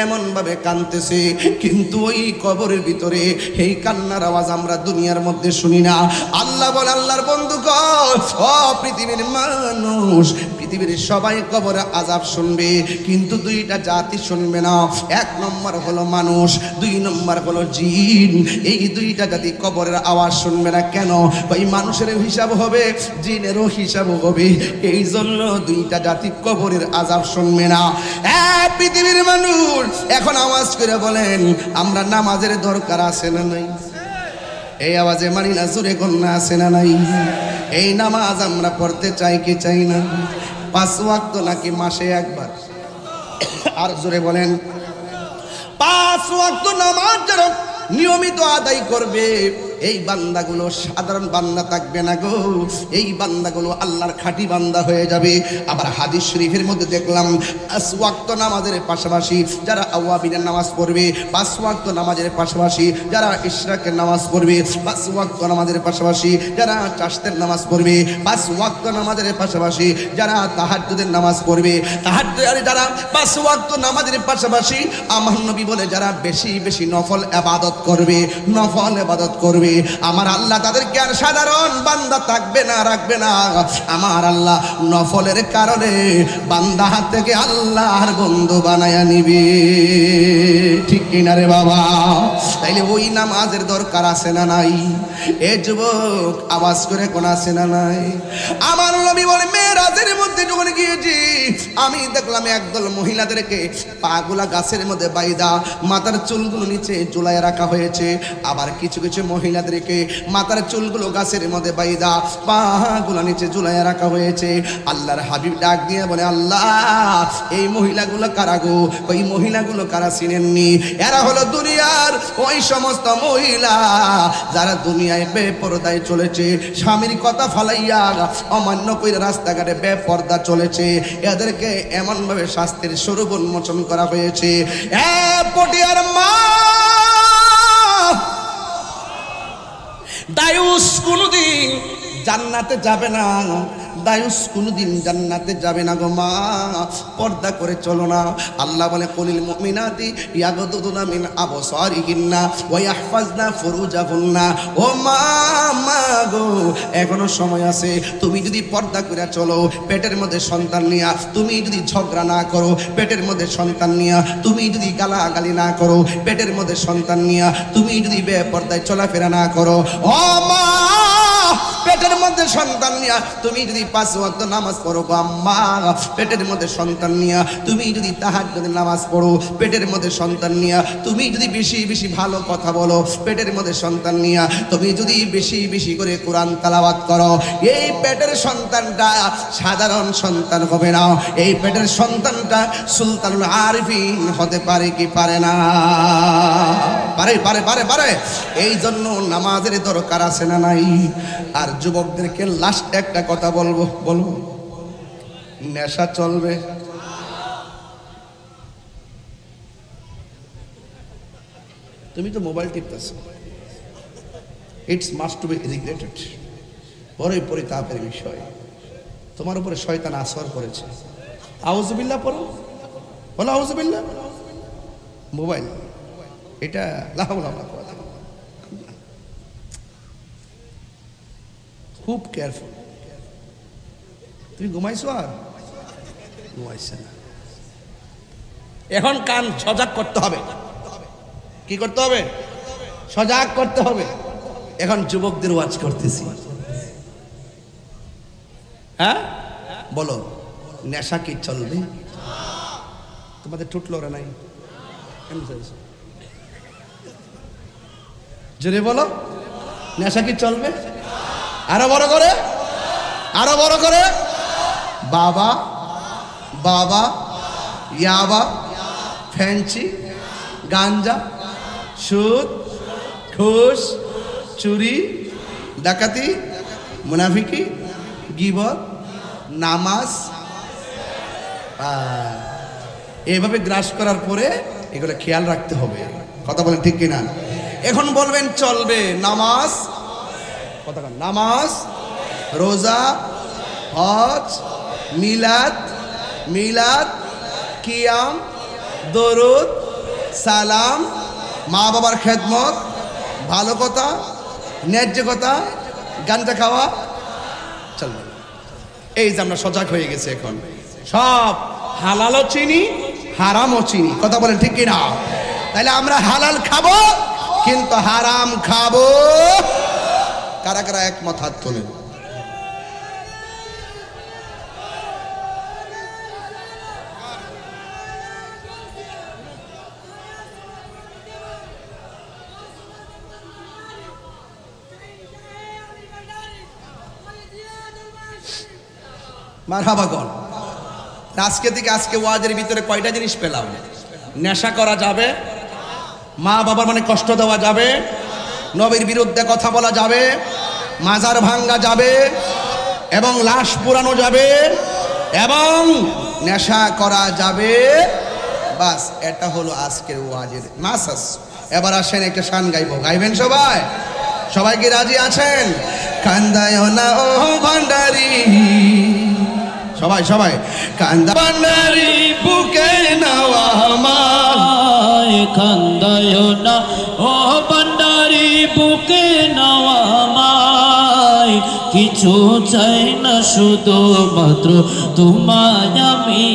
এমন ভাবে কাঁদতেছে। কিন্তু ওই কবরের ভিতরে এই কান্নার আওয়াজ আমরা দুনিয়ার মধ্যে শুনি না। আল্লাহ বলে, আল্লাহর বন্ধুগণ, ও পৃথিবীর মানুষ, পৃথিবীর সবাই কবরে আযাব শুনবে, কিন্তু 2টা জাতি শুনবে না। 1 নম্বর হলো মানুষ, 2 নম্বর হলো জিন। এই 2টা জাতি কবরের আওয়াজ শুনবে না। কেন? ওই মানুষের হিসাব হবে, জিনেরও হিসাব হবে। এই জন্য 2টা জাতি কবরের আযাব শুনবে না। পৃথিবীর মানুষ এখন আওয়াজ করে বলেন আমরা নামাজের দরকার আছে না নাই? এই আওয়াজে মানি না, জোরে কন্যা আছে না নাই? এই নামাজ আমরা পড়তে চাই কি চাই না? 5 ওয়াক্ত নাকি মাসে একবার? আর জোরে বলেন। 5 ওয়াক্ত নামাজ যারা নিয়মিত আদায় করবে এই বান্দাগুলো সাধারণ বান্দা থাকবে না গো, এই বান্দাগুলো আল্লাহর খাঁটি বান্দা হয়ে যাবে। আবার হাদিস শরীফের মধ্যে দেখলাম 5 ওয়াক্ত নামাজের পাশাপাশি যারা আওয়াবিনের নামাজ পড়বে, 5 ওয়াক্ত নামাজের পাশাপাশি যারা ইশরাকের নামাজ পড়বে, 5 ওয়াক্ত নামাজের পাশাপাশি যারা চাশতের নামাজ পড়বে, 5 ওয়াক্ত নামাজের পাশাপাশি যারা তাহাজ্জুদের নামাজ পড়বে, যারা 5 ওয়াক্ত নামাজের পাশাপাশি আমার নবী বলে যারা বেশি বেশি নফল ইবাদত করবে, নফল ইবাদত করবে, আমার আল্লাহ তাদেরকে আর সাধারণ বান্দা থাকবে না, রাখবে না। আমার আল্লাহ নফলের কারণে বান্দা হাত থেকে আল্লাহর বন্ধু বানায়া নিবে, ঠিক কিনা রে বাবা? তাইলে ওই নামাজের দরকার আছে না নাই? এ যুবক আওয়াজ করে কোন আছে না নাই? আমার নবী বলে মেরাজের মধ্যে যখন গিয়েছি আমি দেখলাম একদল মহিলাদেরকে পাগুলা গাছের মধ্যে বাইদা মাথার চুলগুলো নিচে ঝুলায় রাখা হয়েছে, আবার কিছু কিছু মহিলাদেরকে মাথার চুলগুলো গাছের মধ্যে বাইদা পাগুলা নিচে ঝুলায় রাখা হয়েছে। আল্লাহর হাবিব ডাক দিয়ে বলে, আল্লাহ এই মহিলাগুলো কারা গো? ওই মহিলাগুলো কারা চিনেননি? এরা হলো দুনিয়ার ওই সমস্ত মহিলা যারা দুনিয়ায় বেপরদায় চলেছে, স্বামীর কথা ফালাইয়া অমান্য করে রাস্তাঘাটে বেপরদা চলেছে। এদেরকে এমন ভাবে শাস্তির স্বরূপ উন্মোচন করা হয়েছে। পটিয়ার মা দায়ুস কোনদিন জান্নাতে যাবে না, দায়ুস কোনদিন জান্নাতে যাবে না গো মা, পর্দা করে চলো না। আল্লাহ বলে কুলিল মুমিনাতি ইয়াগদুদুনা মিন আবসারিহিন্না ওয়া ইয়াহফাজনা ফুরুজাহুন্না। ও মা, মা গো এখনো সময় আছে, তুমি যদি পর্দা করে চলো, পেটের মধ্যে সন্তান নিয়া তুমি যদি ঝগড়া না করো, পেটের মধ্যে সন্তান নিয়া তুমি যদি গালাগালি না করো, পেটের মধ্যে সন্তান নিয়া তুমি যদি বেপর্দায় চলাফেরা না করো, ও মা পেটের মধ্যে সন্তান নিয়া তুমি যদি 5 ওয়াক্ত নামাজ পড়ো গো আম্মা, পেটের মধ্যে সন্তান নিয়া তুমি যদি তাহাজ্জুদের নামাজ পড়ো, পেটের মধ্যে সন্তান নিয়া তুমি যদি বেশি বেশি ভালো কথা বলো, পেটের মধ্যে সন্তান নিয়া তুমি যদি বেশি বেশি করে কোরআন তেলাওয়াত করো, এই পেটের সন্তানটা সাধারণ সন্তান হবে না, এই পেটের সন্তানটা সুলতানুল আরিফিন হতে পারে কি পারে না? পারে পারে পারে পারে। এই জন্য নামাজের দরকার আছে না নাই? আর যুবকদেরকে লাস্ট একটা কথা বলবো, নেশা চলবে? তুমি তো মোবাইল টিপতেছো, it's must to be regretted, বড়ই পরিতাপের বিষয়। তোমার উপরে শয়তান আসর করেছে। আউযুবিল্লাহ পড়ো, বলো আউযুবিল্লাহ। মোবাইল এটা লা হাওলা ওয়ালা কুওয়াতা, খুব কেয়ারফুল। তুমি ঘুমাইছো? আর ঘুমাইছে না। এখন কান সজাগ করতে হবে। কি করতে হবে? সজাগ করতে হবে। এখন যুবকদের ওয়াজ করতেছি। হ্যাঁ বলো, নেশা কি চলবে? তোমাদের টুটলো রে নাই? জোরে বলো, নেশা কি চলবে? আরো বড় করে, আরো বড় করে। বাবা বাবা, ইয়াবা, ফ্যান্সি, গাঞ্জা, সুদ, ঘুষ, চুরি, ডাকাতি, মুনাফিকি, গীবত, নামাজ, এইভাবে গ্রাস করার পরে এগুলো খেয়াল রাখতে হবে। কথা বলেন ঠিক কিনা? এখন বলবেন চলবে নামাজ, কথা বলেন নামাজ, রোজা, হজ, মিলাদ, মিলাদ, কিয়াম, দরুদ, সালাম, মা বাবার খেদমত, ভালো কথা, ন্যায্য কথা, গাঞ্জা খাওয়া চলবে। এই যে আমরা সজাগ হয়ে গেছে, এখন সব হালালও চিনি, হারামও চিনি। কথা বলেন ঠিক কিনা? তাহলে আমরা হালাল খাবো কিন্তু হারাম খাবো। কারা কারা একমত হাত তোলেন? মারহাবা গণ। আজকে থেকে আজকে ওয়াজের ভিতরে কয়টা জিনিস পেলাম? নেশা করা যাবে, মা বাবার মানে কষ্ট দেওয়া যাবে, নবীর বিরুদ্ধে কথা বলা যাবে, মাজার ভাঙ্গা যাবে, এবং লাশ পোড়ানো যাবে, এবং নেশা করা যাবে। বাস, এটা হলো আজকের ওয়াজের মাসাস। এবার আসেন একটা শান গাইবো, গাইবেন সবাই? সবাই কি রাজি আছেন? কান্দায় না ও ভান্ডারি, সবাই সবাই কান্দা ভান্ডারি বুকে নাওয়া আমার, কান্দায় না ও ভান্ডারি বুকে নাওয়া আমায়, কিছু চাই না শুধু মাত্র তোমায় আমি।